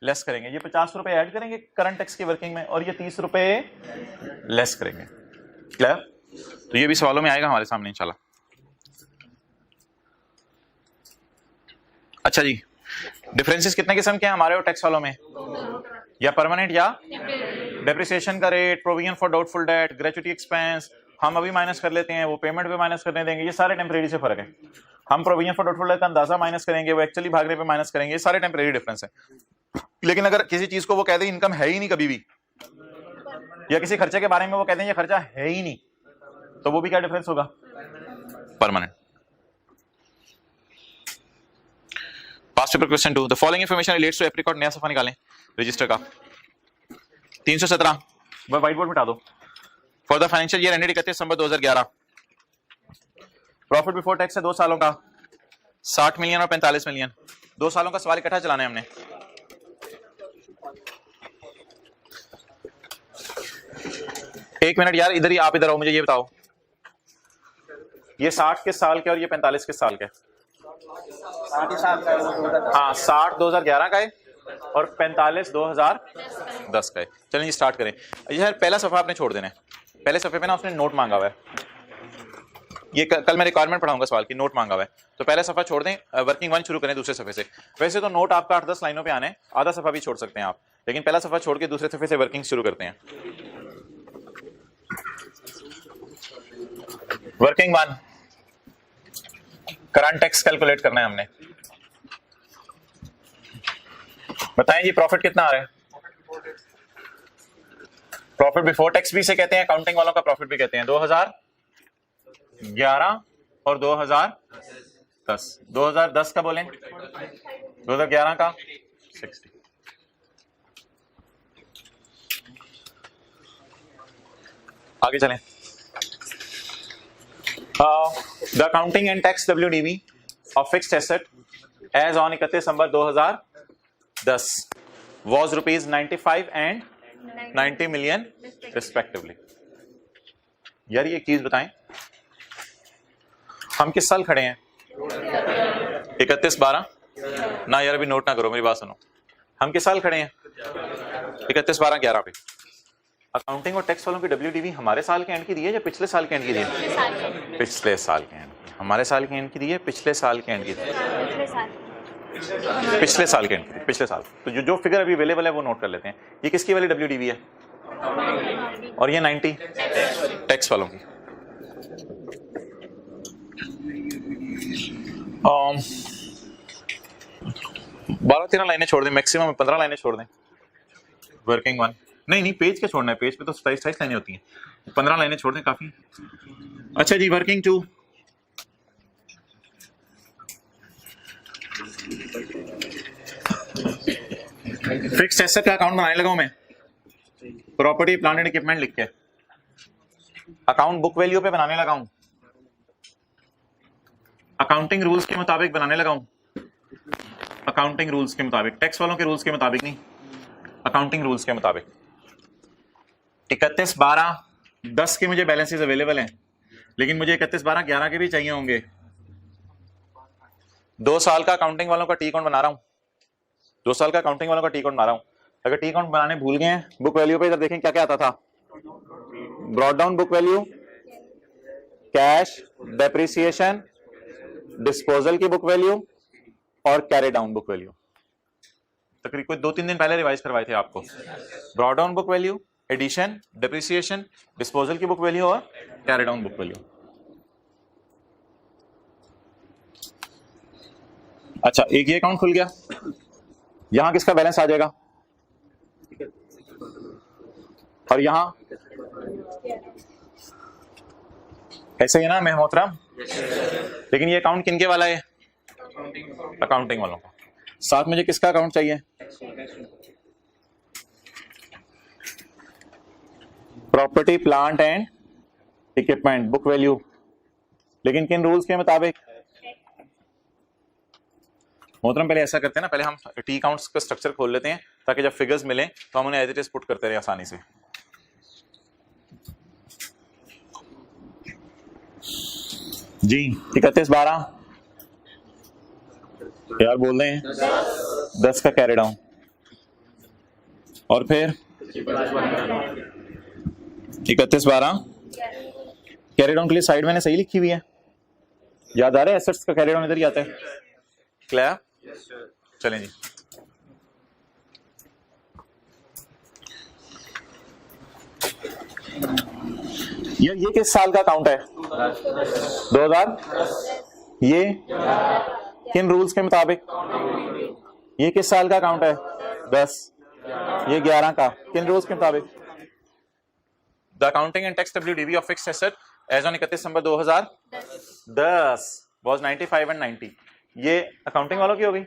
[SPEAKER 1] लेस करेंगे। ये 50 रुपए ऐड करेंगे करंट टैक्स की वर्किंग में और ये 30 रुपए लेस करेंगे। क्लियर? तो ये भी सवालों में आएगा हमारे सामने इंशाल्लाह। अच्छा जी, डिफरेंसेस कितने किस्म के हैं हमारे और टैक्स वालों में? या परमानेंट या डेप्रिसिएशन का rate, provision for doubtful date, gratuity expense हम अभी माइनस कर लेते हैं, वो पेमेंट पे माइनस करने देंगे, ये सारे टेम्परेरी से फर्क है। हम प्रोविजन फॉर डाउटफुल डेट का अंदाजा माइनस करेंगे, वो एक्चुअली भागने पे माइनस करेंगे, ये सारे टेम्परेरी डिफरेंस है। लेकिन अगर किसी चीज को वो कह दें इनकम है ही नहीं कभी भी, या किसी खर्चे के बारे में वो कहते हैं ये खर्चा है ही नहीं, तो वो भी क्या डिफरेंस होगा? Permanent. Past paper question 2, the following information relates to apricot. नया सफा निकालें रजिस्टर का 317, वह व्हाइट बोर्ड मिटा दो। For the financial year ended 31 December 2011, profit before tax है 2 सालों का 60 मिलियन और 45 मिलियन। 2 सालों का सवाल इकट्ठा चलाना है हमने। एक मिनट यार, इधर ही आप इधर आओ, मुझे ये बताओ, ये 60 किस साल के और ये 45 किस साल के?
[SPEAKER 2] 60 साल का है।
[SPEAKER 1] हाँ, 60 2011 का है और 45 2010 का है। चलिए स्टार्ट करें। यार पहला सफा आपने छोड़ देना है, पहले सफे पे ना उसने नोट मांगा हुआ है, ये कल मैं रिक्वायरमेंट पढ़ाऊंगा सवाल की, नोट मांगा हुआ है, तो पहला सफा छोड़ दें, वर्किंग 1 शुरू करें दूसरे सफे से। वैसे तो नोट आपका 8-10 लाइनों पे आना है, आधा सफा भी छोड़ सकते हैं आप, लेकिन पहला सफा छोड़ के दूसरे सफे से वर्किंग शुरू करते हैं। वर्किंग 1, करंट टैक्स कैलकुलेट करना है हमने। बताएं जी प्रॉफिट कितना आ रहा है? प्रॉफिट बिफोर टैक्स भी से कहते हैं, अकाउंटिंग वालों का प्रॉफिट भी कहते हैं। 2011 और 2010। 2010 का बोलें, 2011 का 60। आगे चलें। The accounting and tax WDV of fixed asset as on 31 December 2010 was ₹95 and 90 million respectively। यार ये एक चीज बताएं, हम किस साल खड़े हैं? 31/12 ना यार अभी नोट ना करो, मेरी बात सुनो। हम किस साल खड़े हैं? 31/12/11 पे। अकाउंटिंग और टैक्स वालों की WDV हमारे साल के एंड की दी है या पिछले साल के एंड की दी है? पिछले साल के एंड। हमारे साल के एंड की दी है, पिछले साल के एंड की दी है। पिछले साल के एंड, पिछले साल। तो जो फिगर अभी अवेलेबल है वो नोट कर लेते हैं। ये किसकी वाली WDV है? और ये 90 टैक्स वालों की। 12-13 लाइनें छोड़ दें, मैक्सिमम 15 लाइनें छोड़ दें। वर्किंग वन नहीं पेज क्या छोड़ना है, पेज पे तो 27 लाइनें होती हैं, 15 लाइनें छोड़ दें काफी। अच्छा जी, वर्किंग टू। फिक्स्ड एसेट का अकाउंट बनाने लगा हूं मैं, प्रॉपर्टी प्लांट एंड इक्विपमेंट लिख के। अकाउंट बुक वैल्यू पे बनाने लगा हूं, अकाउंटिंग रूल्स के मुताबिक बनाने लगा हूं। अकाउंटिंग रूल्स के मुताबिक, टैक्स वालों के रूल्स के मुताबिक नहीं, अकाउंटिंग रूल्स के मुताबिक। 31/12/10 के मुझे बैलेंसेस अवेलेबल हैं, लेकिन मुझे 31/12/11 के भी चाहिए होंगे। 2 साल का अकाउंटिंग वालों का टी अकाउंट बना रहा हूं, 2 साल का अकाउंटिंग वालों का टी अकाउंट बना रहा हूं। अगर टी अकाउंट बनाने भूल गए हैं, बुक वैल्यू पे इधर देखें क्या क्या आता था। Brought down book value, cash, depreciation, disposal की बुक वैल्यू और कैरी डाउन बुक वैल्यू। तकरीबन 2-3 दिन पहले रिवाइज करवाए थे आपको। Brought down book value, addition, depreciation, disposal की बुक वैल्यू और कैरी डाउन बुक वैल्यू। अच्छा, एक ये अकाउंट खुल गया, यहां किसका बैलेंस आ जाएगा और यहां ऐसे ही ना मैं मोहतरम। लेकिन ये अकाउंट किनके वाला है? अकाउंटिंग वालों का। साथ मुझे किसका अकाउंट चाहिए? Property plant and equipment book value, लेकिन किन रूल्स के मुताबिक? मोहतरम पहले ऐसा करते हैं ना, पहले हम टी अकाउंट्स का स्ट्रक्चर खोल लेते हैं ताकि जब फिगर्स मिले तो हम उन्हें एज इट इज पुट करते रहे आसानी से। जी 31/12 यार बोल रहे हैं 10 का कैरी डाउन, और फिर 31/12 कैरी डाउन के लिए साइड मैंने सही लिखी हुई है, याद आ रहा है? एसेट्स का कैरी डाउन इधर ही आता है। क्लियर? चलें जी। ये किस साल का अकाउंट है? 2000। ये किन रूल्स के मुताबिक? ये किस साल का अकाउंट है? 10। ये 11 का, किन रूल्स के मुताबिक? The accounting and tax WDV of fixed asset as on 31 December 2010 was 95 and 90। ये अकाउंटिंग वालों की हो गई,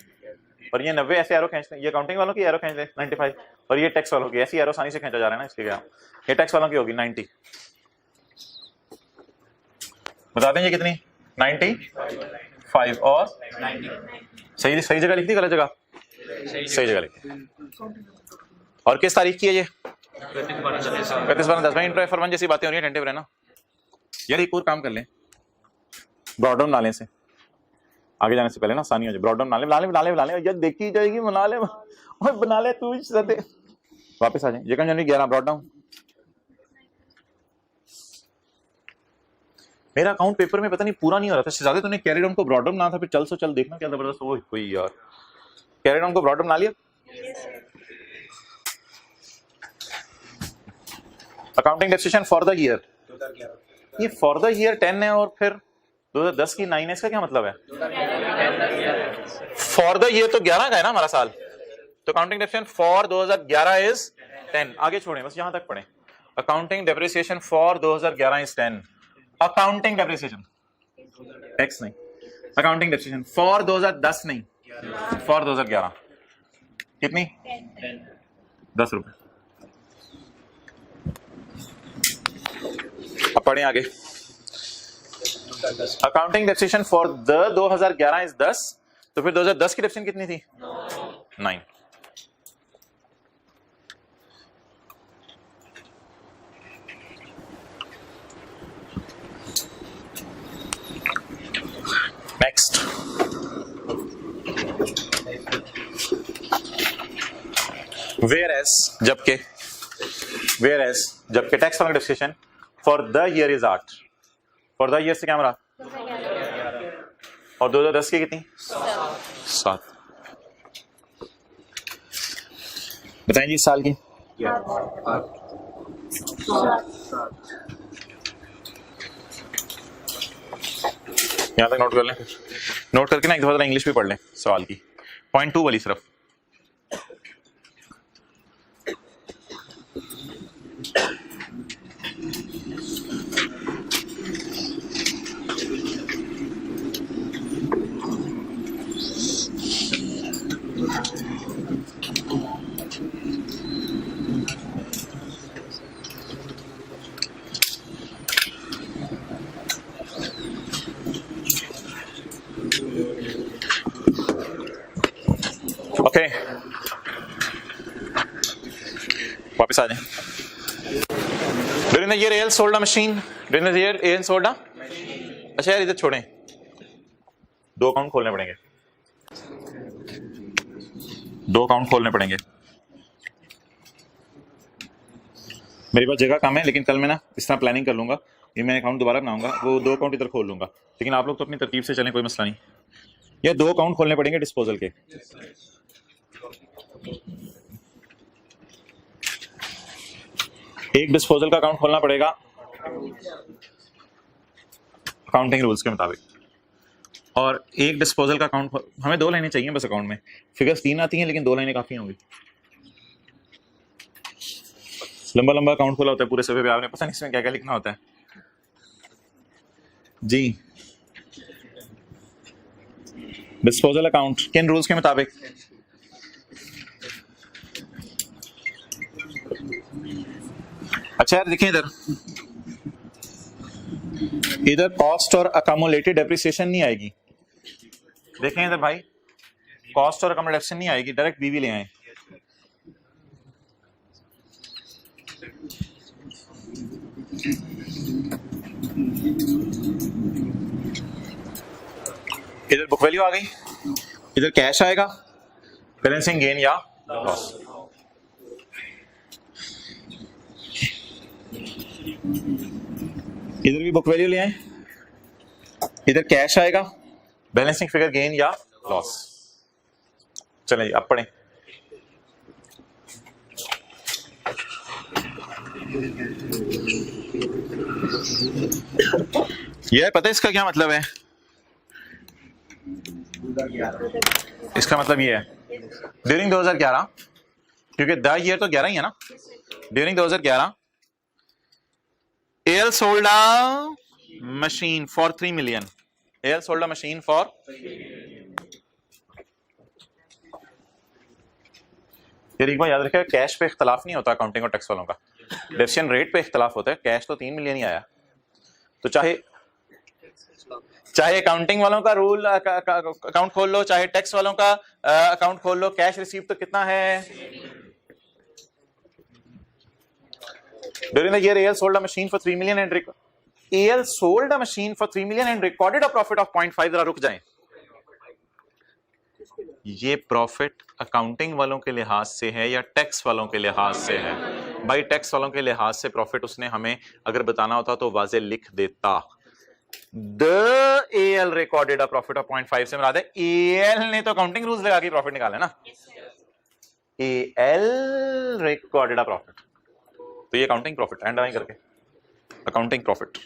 [SPEAKER 1] और ये 90 ऐसे एरो खींच लें, ये अकाउंटिंग वालों की एरो खींच लें 95, और ये टैक्स वालों की, ऐसी एरो आसानी से खींचा जा रहा है ना, इसलिए ये टैक्स वालों की होगी 90। बता दें ये कितनी? 95 और 90। सही जगह लिख दी, गलत जगह? सही जगह लिख दी। और किस तारीख की है ये? 31/12/10। भाई इंट्रो F1 जैसी बातें हो रही है, अटेंटिव रहना यार। एक और काम कर लें, ब्रॉड डाउन नाले से आगे जाने से पहले ना आसानी हो जाए। ब्रॉड डाउन बना ले यार, देखी जाएगी, बना ले और बना ले तू। वापस आ जाए। 2 जनवरी 11 ब्रॉड डाउन। मेरा अकाउंट पेपर में पता नहीं पूरा नहीं हो रहा था। शहजादे तूने कैरी डाउन को ब्रॉड डाउन बना था, फिर चल देखना क्या जबरदस्त हो कोई यार। कैरी डाउन को ब्रॉड डाउन बना लिया। Accounting depreciation for the year, ये फॉर द ईयर 10 है और फिर 2010 की 9 है, इसका क्या मतलब है? फॉर द ईयर तो 11 का है ना हमारा साल, तो अकाउंटिंग डेप्रिसिएशन फॉर 2011 इज 10। आगे छोड़ें, बस यहां तक पढ़ें। Accounting depreciation for 2011 is 10। Accounting depreciation, tax नहीं। अकाउंटिंग डेप्रिसिएशन फॉर 2010 नहीं, फॉर 2011 कितनी? 10 रुपए। अब पढ़ें आगे। Accounting depreciation for the 2011 is 10, तो फिर 2010 की डेप्रिसिएशन कितनी थी? 9। नेक्स्ट वेयर एज जबकि टैक्स वाला discussion for the year is 8, for the year से क्या हमारा, और 2010 की कितनी 7। बताएं जी इस साल की यहां तक नोट कर लें, नोट करके ना एक दफा इंग्लिश भी पढ़ लें सवाल की, पॉइंट 2 वाली सिर्फ। ओके वापस आ जाए। During the year L sold a machine, during the year L sold a, अच्छा यार इधर छोड़ें, 2 अकाउंट खोलने पड़ेंगे, 2 अकाउंट खोलने पड़ेंगे। मेरे पास जगह कम है लेकिन कल मैं ना इस तरह प्लानिंग कर लूंगा, ये मैं अकाउंट दोबारा बनाऊंगा, वो 2 अकाउंट इधर खोल लूंगा, लेकिन आप लोग तो अपनी तरतीब से चलें, कोई मसला नहीं। ये 2 अकाउंट खोलने पड़ेंगे डिस्पोजल के। एक डिस्पोजल का अकाउंट खोलना पड़ेगा अकाउंटिंग रूल्स के मुताबिक, और एक डिस्पोजल का अकाउंट, हमें 2 लाइनें चाहिए बस अकाउंट में, फिगर्स 3 आती हैं लेकिन 2 लाइनें काफी होंगी। लंबा लंबा अकाउंट खोला होता है पूरे सफे पे, आपने पता नहीं इसमें क्या क्या लिखना होता है जी। डिस्पोजल अकाउंट किन रूल्स के मुताबिक, अच्छा यार देखिए इधर कॉस्ट और अकोमोलेटेड डेप्रिसिएशन नहीं आएगी, देखें इधर भाई, कॉस्ट और अकोमोडेशन नहीं आएगी, डायरेक्ट बीवी ले आए। इधर बुक वैल्यू आ गई, इधर कैश आएगा, बैलेंसिंग गेन या लॉस। इधर भी बुक वैल्यू ले आए, इधर कैश आएगा, बैलेंसिंग फिगर गेन या लॉस। चलें जी अब पढ़ें। यह पता है इसका क्या मतलब है, इसका मतलब ये है ड्यूरिंग 2011, क्योंकि द ईयर तो 11 ही है ना, during 2011 L sold a machine for 3 million, L sold a machine for, एक बार याद रखिए कैश पे इख्तलाफ नहीं होता अकाउंटिंग और टैक्स वालों का, डिसीजन रेट पे इख्तलाफ होता है। कैश तो 3 मिलियन ही आया, तो चाहे अकाउंटिंग वालों का रूल अकाउंट खोल लो, चाहे टैक्स वालों का अकाउंट खोल लो, कैश रिसीव तो कितना है। During the year L sold a machine for 3 million and L sold a machine for 3 million and recorded a profit of 0.5। जरा रुक जाएं, ये प्रॉफिट अकाउंटिंग वालों के लिहाज से है या टैक्स वालों के लिहाज से है? भाई टैक्स वालों के लिहाज से प्रॉफिट उसने हमें अगर बताना होता तो वाजे लिख देता, the L recorded a profit of 0.5 से मुराद है एल ने तो अकाउंटिंग रूल्स लगा के प्रॉफिट निकाला ना, एल रिकॉर्डेड अ प्रॉफिट, तो ये अकाउंटिंग प्रॉफिट एंड आई करके अकाउंटिंग प्रॉफिट।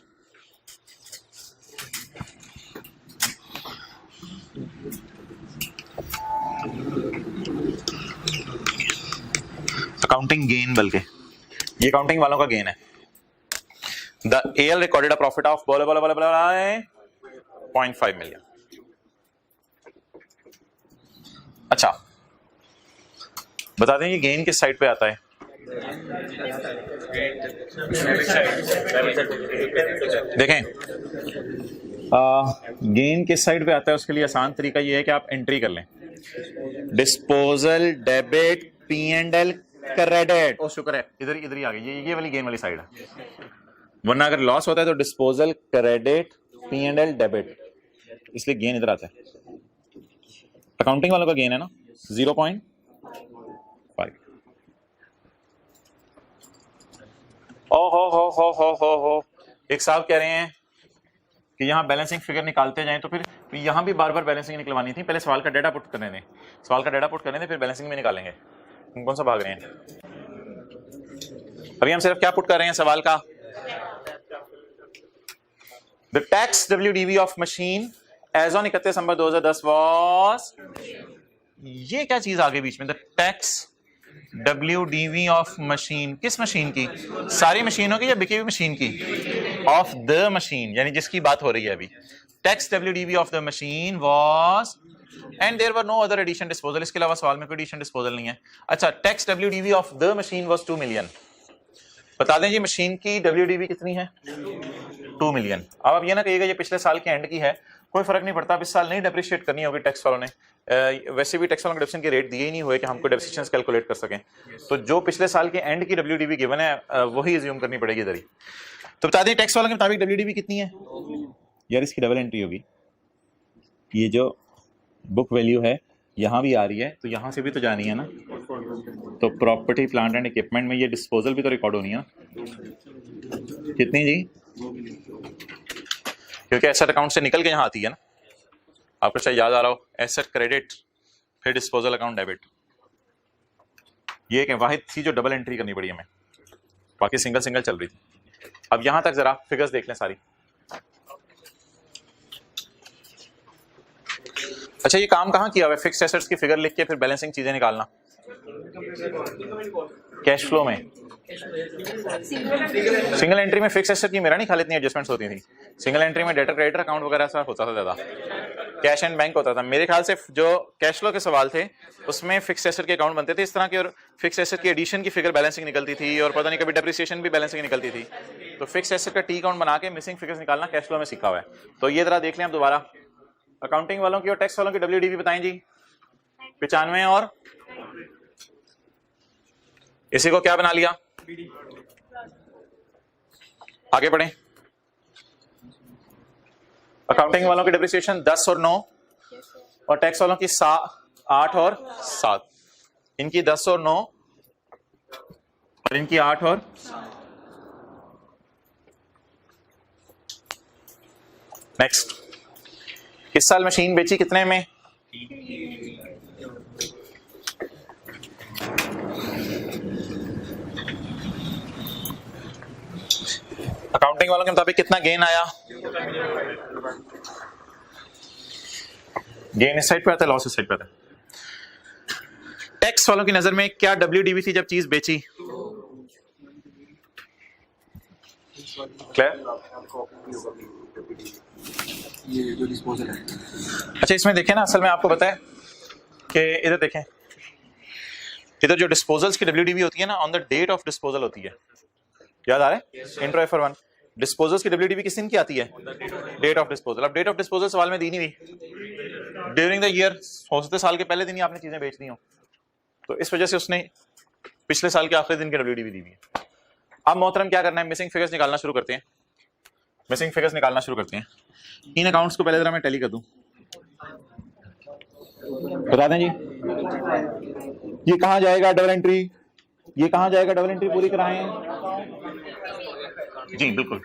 [SPEAKER 1] अकाउंटिंग गेन, बल्कि ये अकाउंटिंग वालों का गेन है। The L recorded a profit of 0.5 million. अच्छा बता दें ये गेन किस साइड पे आता है? देखें गेन किस साइड पे आता है, उसके लिए आसान तरीका ये है कि आप एंट्री कर लें, disposal debit P and L credit. ओ शुक्र है इधर ही आ गई, ये वाली गेन वाली साइड है, वरना अगर लॉस होता है तो disposal credit P and L debit, इसलिए गेन इधर आता है। अकाउंटिंग वालों का गेन है ना 0.5, ओ हो, एक साहब कह रहे हैं कि यहाँ बैलेंसिंग फिगर निकालते जाएं तो फिर यहाँ भी बार बार बैलेंसिंग निकलवानी थी। पहले सवाल का डाटा पुट करने दें, सवाल का डाटा पुट करने दें, फिर बैलेंसिंग में निकालेंगे। कौन सा भाग रहे हैं? अभी हम सिर्फ क्या पुट कर रहे हैं सवाल का? The tax WDV of machine as on 31 December 2010 was, ये क्या चीज आगे बीच में? The tax WDV of machine, किस मशीन की? सारी मशीनों की या बिकी हुई मशीन की? ऑफ द मशीन, यानी जिसकी बात हो रही है अभी। Tax WDV of the machine was and there were no other addition disposal, इसके अलावा सवाल में कोई एडिशन डिस्पोजल नहीं है। अच्छा, tax WDV of the machine was 2 million. बता दें जी मशीन की WDV कितनी है? 2 मिलियन। अब आप ये ना कहिएगा ये पिछले साल के एंड की है, कोई फर्क नहीं पड़ता, इस साल नहीं डेप्रिशिएट करनी होगी टैक्स वालों ने। वैसे भी टैक्स वालों के डेप्रिसिएशन के रेट दिए ही नहीं हुए कि हमको डेप्रिसिएशन कैलकुलेट कर सकें, तो जो पिछले साल के एंड की WDV गिवन है वही एज्यूम करनी पड़ेगी इधर ही। तो बता दें टैक्स वालों के मुताबिक WDV कितनी है? यार इसकी डबल एंट्री होगी, ये जो बुक वैल्यू है यहाँ भी आ रही है तो यहाँ से भी तो जानी है ना, तो प्रॉपर्टी प्लांट एंड इक्विपमेंट में ये डिस्पोजल भी तो रिकॉर्ड होनी है ना। कितनी जी? क्योंकि एसेट अकाउंट से निकल के यहाँ आती है ना, आपको शायद याद आ रहा हो, एसेट क्रेडिट फिर डिस्पोजल अकाउंट डेबिट। ये एक वाहिद थी जो डबल एंट्री करनी पड़ी हमें, बाकी सिंगल सिंगल चल रही थी। अब यहां तक जरा फिगर्स देख लें सारी। अच्छा, ये काम कहाँ किया हुआ है? फिक्स्ड एसेट्स की फिगर लिख के फिर बैलेंसिंग चीजें निकालना कैश फ्लो में। सिंगल एंट्री में फिक्स एसेट की मेरा नहीं खाली इतनी एडजस्टमेंट्स होती थी, सिंगल एंट्री में डेटर क्रेडिटर अकाउंट वगैरह सा होता था, ज्यादा कैश एंड बैंक होता था। मेरे ख्याल से जो कैश फ्लो के सवाल थे उसमें फिक्स एसेट के अकाउंट बनते थे इस तरह के, और फिक्स एसेट की एडिशन की फिगर बैलेंसिंग निकलती थी, और पता नहीं कभी डेप्रिसिएशन भी बैलेंसिंग निकलती थी। तो फिक्स एसेट का टी अकाउंट बना के मिसिंग फिगर्स निकालना कैश फ्लो में सीखा हुआ है। तो ये जरा देख लें आप दोबारा, अकाउंटिंग वालों की और टैक्स वालों की WDV बताएं जी। 95 और इसी को क्या बना लिया? आगे बढ़े। अकाउंटिंग वालों की डेप्रिसिएशन 10 और 9, और टैक्स वालों की 8 और 7। इनकी 10 और 9 और इनकी 8 और नेक्स्ट। इस साल मशीन बेची कितने में? अकाउंटिंग वालों के मुताबिक कितना गेन आया? गेन इस साइड पे आता है, लॉस इस साइड पे आता है। टैक्स वालों की नजर में क्या WDV थी जब चीज बेची? क्लियर?
[SPEAKER 2] ये जो डिस्पोजल है।
[SPEAKER 1] अच्छा, इसमें देखें ना, असल में आपको पता है कि इधर देखें, इधर जो डिस्पोजल्स की WDV होती है ना, on the date of disposal होती है। याद आ रहा है? इंट्रो F1 डिस्पोजल्स की WDV किस दिन की आती है? Date of disposal. अब डेट ऑफ डिस्पोजल सवाल में दी नहीं हुई, ड्यूरिंग द ईयर, हो सकते साल के पहले दिन ही आपने चीजें बेच दी हो, तो इस वजह से उसने पिछले साल के आखिरी दिन की WDV दी हुई है। अब मोहतरम क्या करना है? मिसिंग फिगर्स निकालना शुरू करते हैं। मिसिंग फिगर्स निकालना शुरू करते हैं। इन अकाउंट्स को पहले जरा मैं टैली कर दूं, बता दें जी ये कहां जाएगा डबल एंट्री, ये कहां जाएगा डबल एंट्री पूरी कराएं जी। बिल्कुल,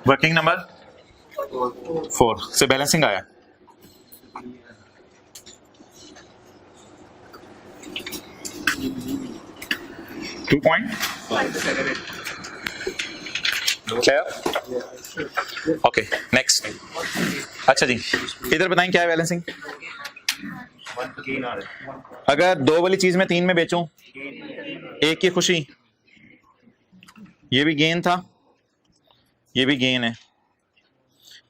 [SPEAKER 1] वर्किंग नंबर 4 से बैलेंसिंग आया। Okay, next. अच्छा जी, इधर बताएं क्या है बैलेंसिंग? अगर 2 वाली चीज में 3 में बेचूं, एक की खुशी, ये भी गेन था, ये भी गेन है,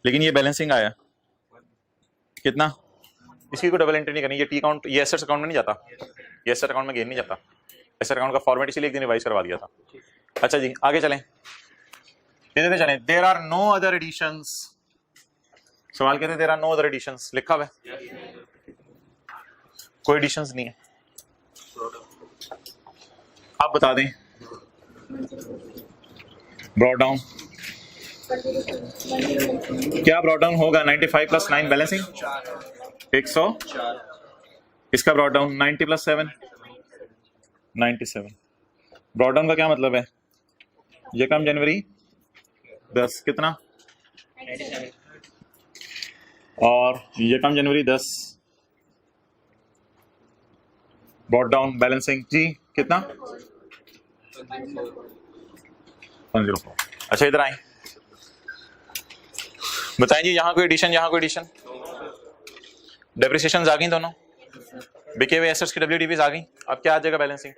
[SPEAKER 1] लेकिन ये बैलेंसिंग आया कितना? इसकी कोई डबल एंट्री नहीं करनी, ये टी अकाउंट, ये एसेट्स अकाउंट में नहीं जाता, ये एसेट अकाउंट में गेन नहीं जाता। एसेट अकाउंट का फॉर्मेट इसीलिए एक दिन रिवाइज करवा दिया था। अच्छा जी, आगे चलें, इधर चलें। There are no other additions, सवाल कहते हैं there are no other additions, लिखा हुआ है, कोई एडिशंस नहीं है। आप बता दें ब्रॉड डाउन क्या ब्रॉड डाउन होगा? 95 + 9 बैलेंसिंग 100, इसका ब्रॉड डाउन 90 + 7 97। ब्रॉड डाउन का क्या मतलब है? यकम जनवरी 10 कितना, और यकम जनवरी 10 ब्रॉड डाउन बैलेंसिंग जी कितना 104। अच्छा इधर आए, बताएं जी यहाँ कोई एडिशन, यहाँ कोई एडिशन, डेप्रिसिएशन आ गई दोनों, बिके हुए एसेट्स की WDVs आ गई। अब क्या आ जाएगा balancing,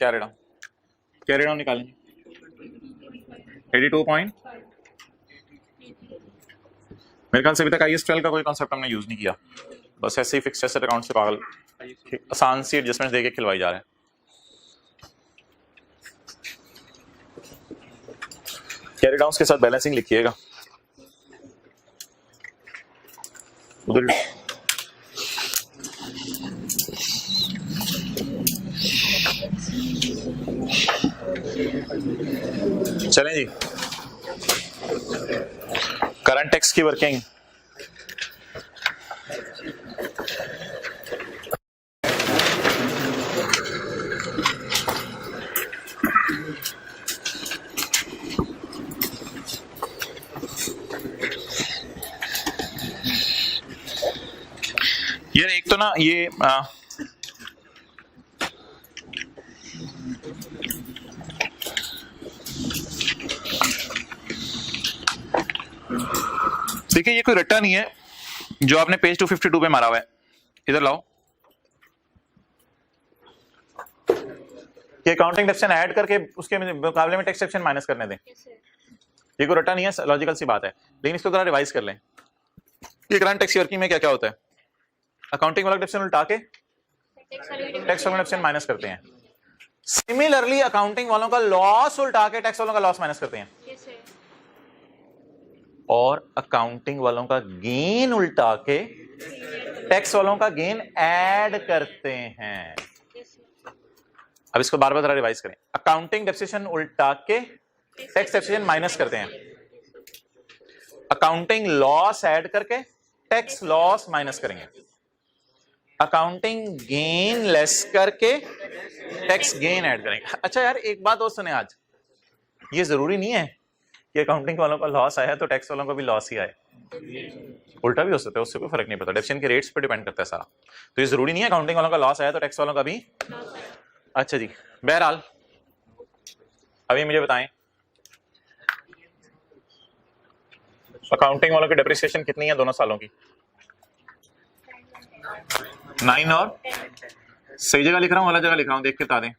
[SPEAKER 1] carry down, carry down निकालेंगे 82 पॉइंट। मेरे ख्याल से अभी तक IAS 12 का कोई कॉन्सेप्ट हमने यूज नहीं किया, बस ऐसे ही फिक्स्ड एसेट अकाउंट से पागल आसान सी एडजस्टमेंट देके खिलवाई जा रहे हैं। कैरी डाउन्स के साथ बैलेंसिंग लिखिएगा उधर। चलें जी, करंट टैक्स की वर्किंग। यार एक तो ना ये देखिए ये कोई रट्टा नहीं है जो आपने पेज 252 पे मारा हुआ है। इधर लाओ कि अकाउंटिंग डेप्शन ऐड करके उसके मुकाबले में टैक्स डेप्शन माइनस करने दें। ये कोई रट्टा नहीं है, लॉजिकल सी बात है, लेकिन इसको जरा रिवाइज कर लें। ये करंट टैक्स वर्किंग में क्या क्या होता है, अकाउंटिंग वाला डेप्शन उल्टा के टैक्स वाला डेप्शन माइनस करते हैं। सिमिलरली अकाउंटिंग वालों का लॉस उल्टा के टैक्स वालों का लॉस माइनस करते हैं, और अकाउंटिंग वालों का गेन उल्टा के टैक्स वालों का गेन ऐड करते हैं। अब इसको बार बार रिवाइज करें। अकाउंटिंग डेप्रिसिएशन उल्टा के टैक्स डेप्रिसिएशन माइनस करते हैं, अकाउंटिंग लॉस ऐड करके टैक्स लॉस माइनस करेंगे, अकाउंटिंग गेन लेस करके टैक्स गेन ऐड करेंगे। अच्छा यार एक बात और सुने, आज ये जरूरी नहीं है कि अकाउंटिंग वालों का लॉस आया तो टैक्स वालों का भी लॉस ही आए, उल्टा भी हो सकता है, उससे कोई फर्क नहीं पड़ता, डेप्रिसिएशन के रेट्स पे डिपेंड करता है सारा। तो ये जरूरी नहीं है अकाउंटिंग वालों का लॉस आया तो टैक्स वालों का भी। अच्छा जी, बहरहाल अभी मुझे बताएं अकाउंटिंग वालों की डेप्रिसिएशन कितनी है दोनों सालों की? 9 और सही जगह लिख रहा हूं, अलग जगह लिख रहा हूं, देख के बता दें।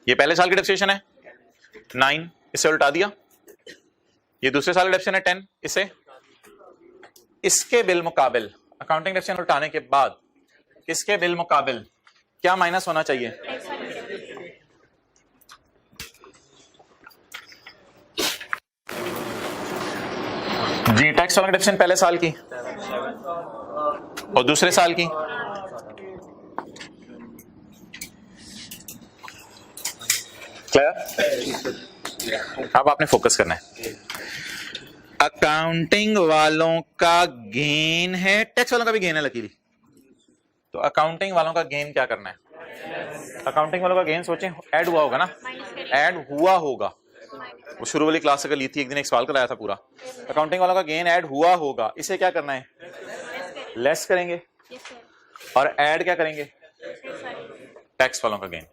[SPEAKER 1] ये पहले साल की डेप्रिसिएशन है 9, इसे उल्टा दिया। ये दूसरे साल की डेप्रिसिएशन है 10, इसे इसके बिल मुकाबिल अकाउंटिंग डेप्रिसिएशन उल्टाने के बाद इसके बिल मुकाबिल क्या माइनस होना चाहिए? जी टैक्स वाला डेप्रिसिएशन पहले साल की और दूसरे साल की। क्लियर? अब आपने फोकस करना है, अकाउंटिंग वालों का गेन है, टैक्स वालों का भी गेन है लकीली, तो अकाउंटिंग वालों का गेन क्या करना है? अकाउंटिंग वालों का गेन सोचें ऐड हुआ होगा ना, ऐड हुआ होगा, वो शुरू वाली क्लास अगर ली थी एक दिन एक सवाल कराया था पूरा। अकाउंटिंग वालों का गेन ऐड हुआ होगा, इसे क्या करना है? लेस करेंगे, और ऐड क्या करेंगे? टैक्स वालों का गेन।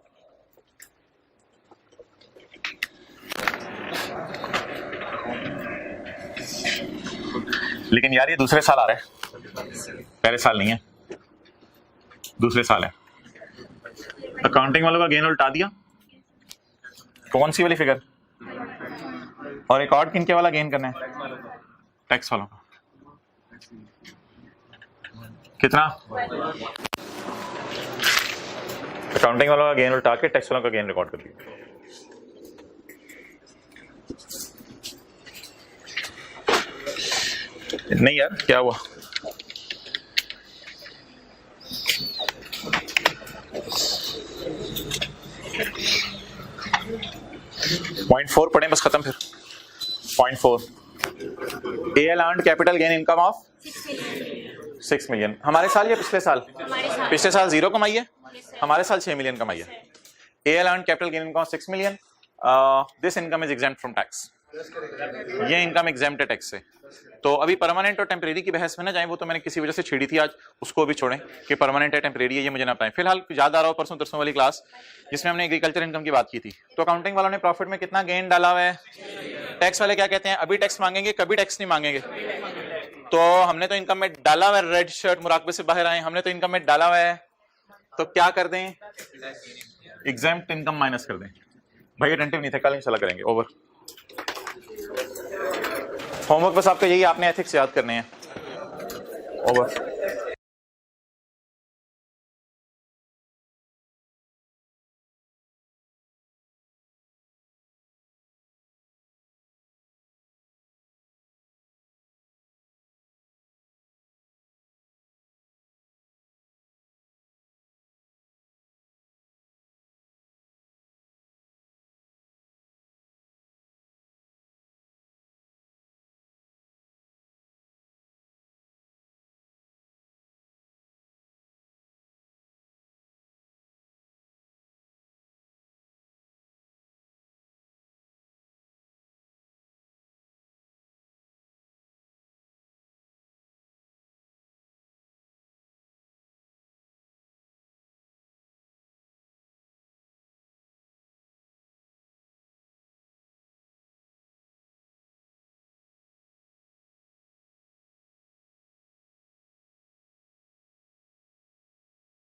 [SPEAKER 1] लेकिन यार ये दूसरे साल आ रहा है, पहले साल नहीं है, दूसरे साल है। अकाउंटिंग वालों का गेन उल्टा दिया, कौन सी वाली फिगर, और एक और किनके वाला गेन करना है? टैक्स वालों का। कितना? अकाउंटिंग वालों का गेन उल्टा के टैक्स वालों का गेन रिकॉर्ड कर दिया। नहीं यार क्या हुआ? पॉइंट 4 पढ़ें बस, खत्म फिर। Point 4 AL earned capital gain income of 6 million. हमारे साल या पिछले साल? पिछले साल 0 कमाई है, हमारे साल 6 मिलियन कमाई है। AL earned capital gain income 6 million. This income is exempt from tax. ये इनकम एग्जेम्प्ट है टैक्स से। तो अभी परमानेंट और टेम्परेरी की बहस में ना जाए, वो तो मैंने किसी वजह से छेड़ी थी आज, उसको भी छोड़ें कि परमानेंट है टेम्परेरी है ये मुझे ना बताएं। फिलहाल याद आ रहा हो परसों तरसों वाली क्लास जिसमें हमने एग्रीकल्चर इनकम की बात की थी, तो अकाउंटिंग वालों ने प्रॉफिट में कितना गेन डाला हुआ है। टैक्स वाले क्या कहते हैं, अभी टैक्स मांगेंगे, कभी टैक्स नहीं मांगेंगे। तो हमने तो इनकम में डाला हुआ है, रेड शर्ट मुराकबे से बाहर आए, हमने तो इनकम में डाला हुआ है, तो क्या कर दें, एग्जेम्प्ट इनकम माइनस कर दें। भाई अटेंटिव नहीं थे, कल इंशाल्लाह करेंगे। ओवर। होमवर्क बस आपका यही, आपने एथिक्स याद करने हैं। ओवर।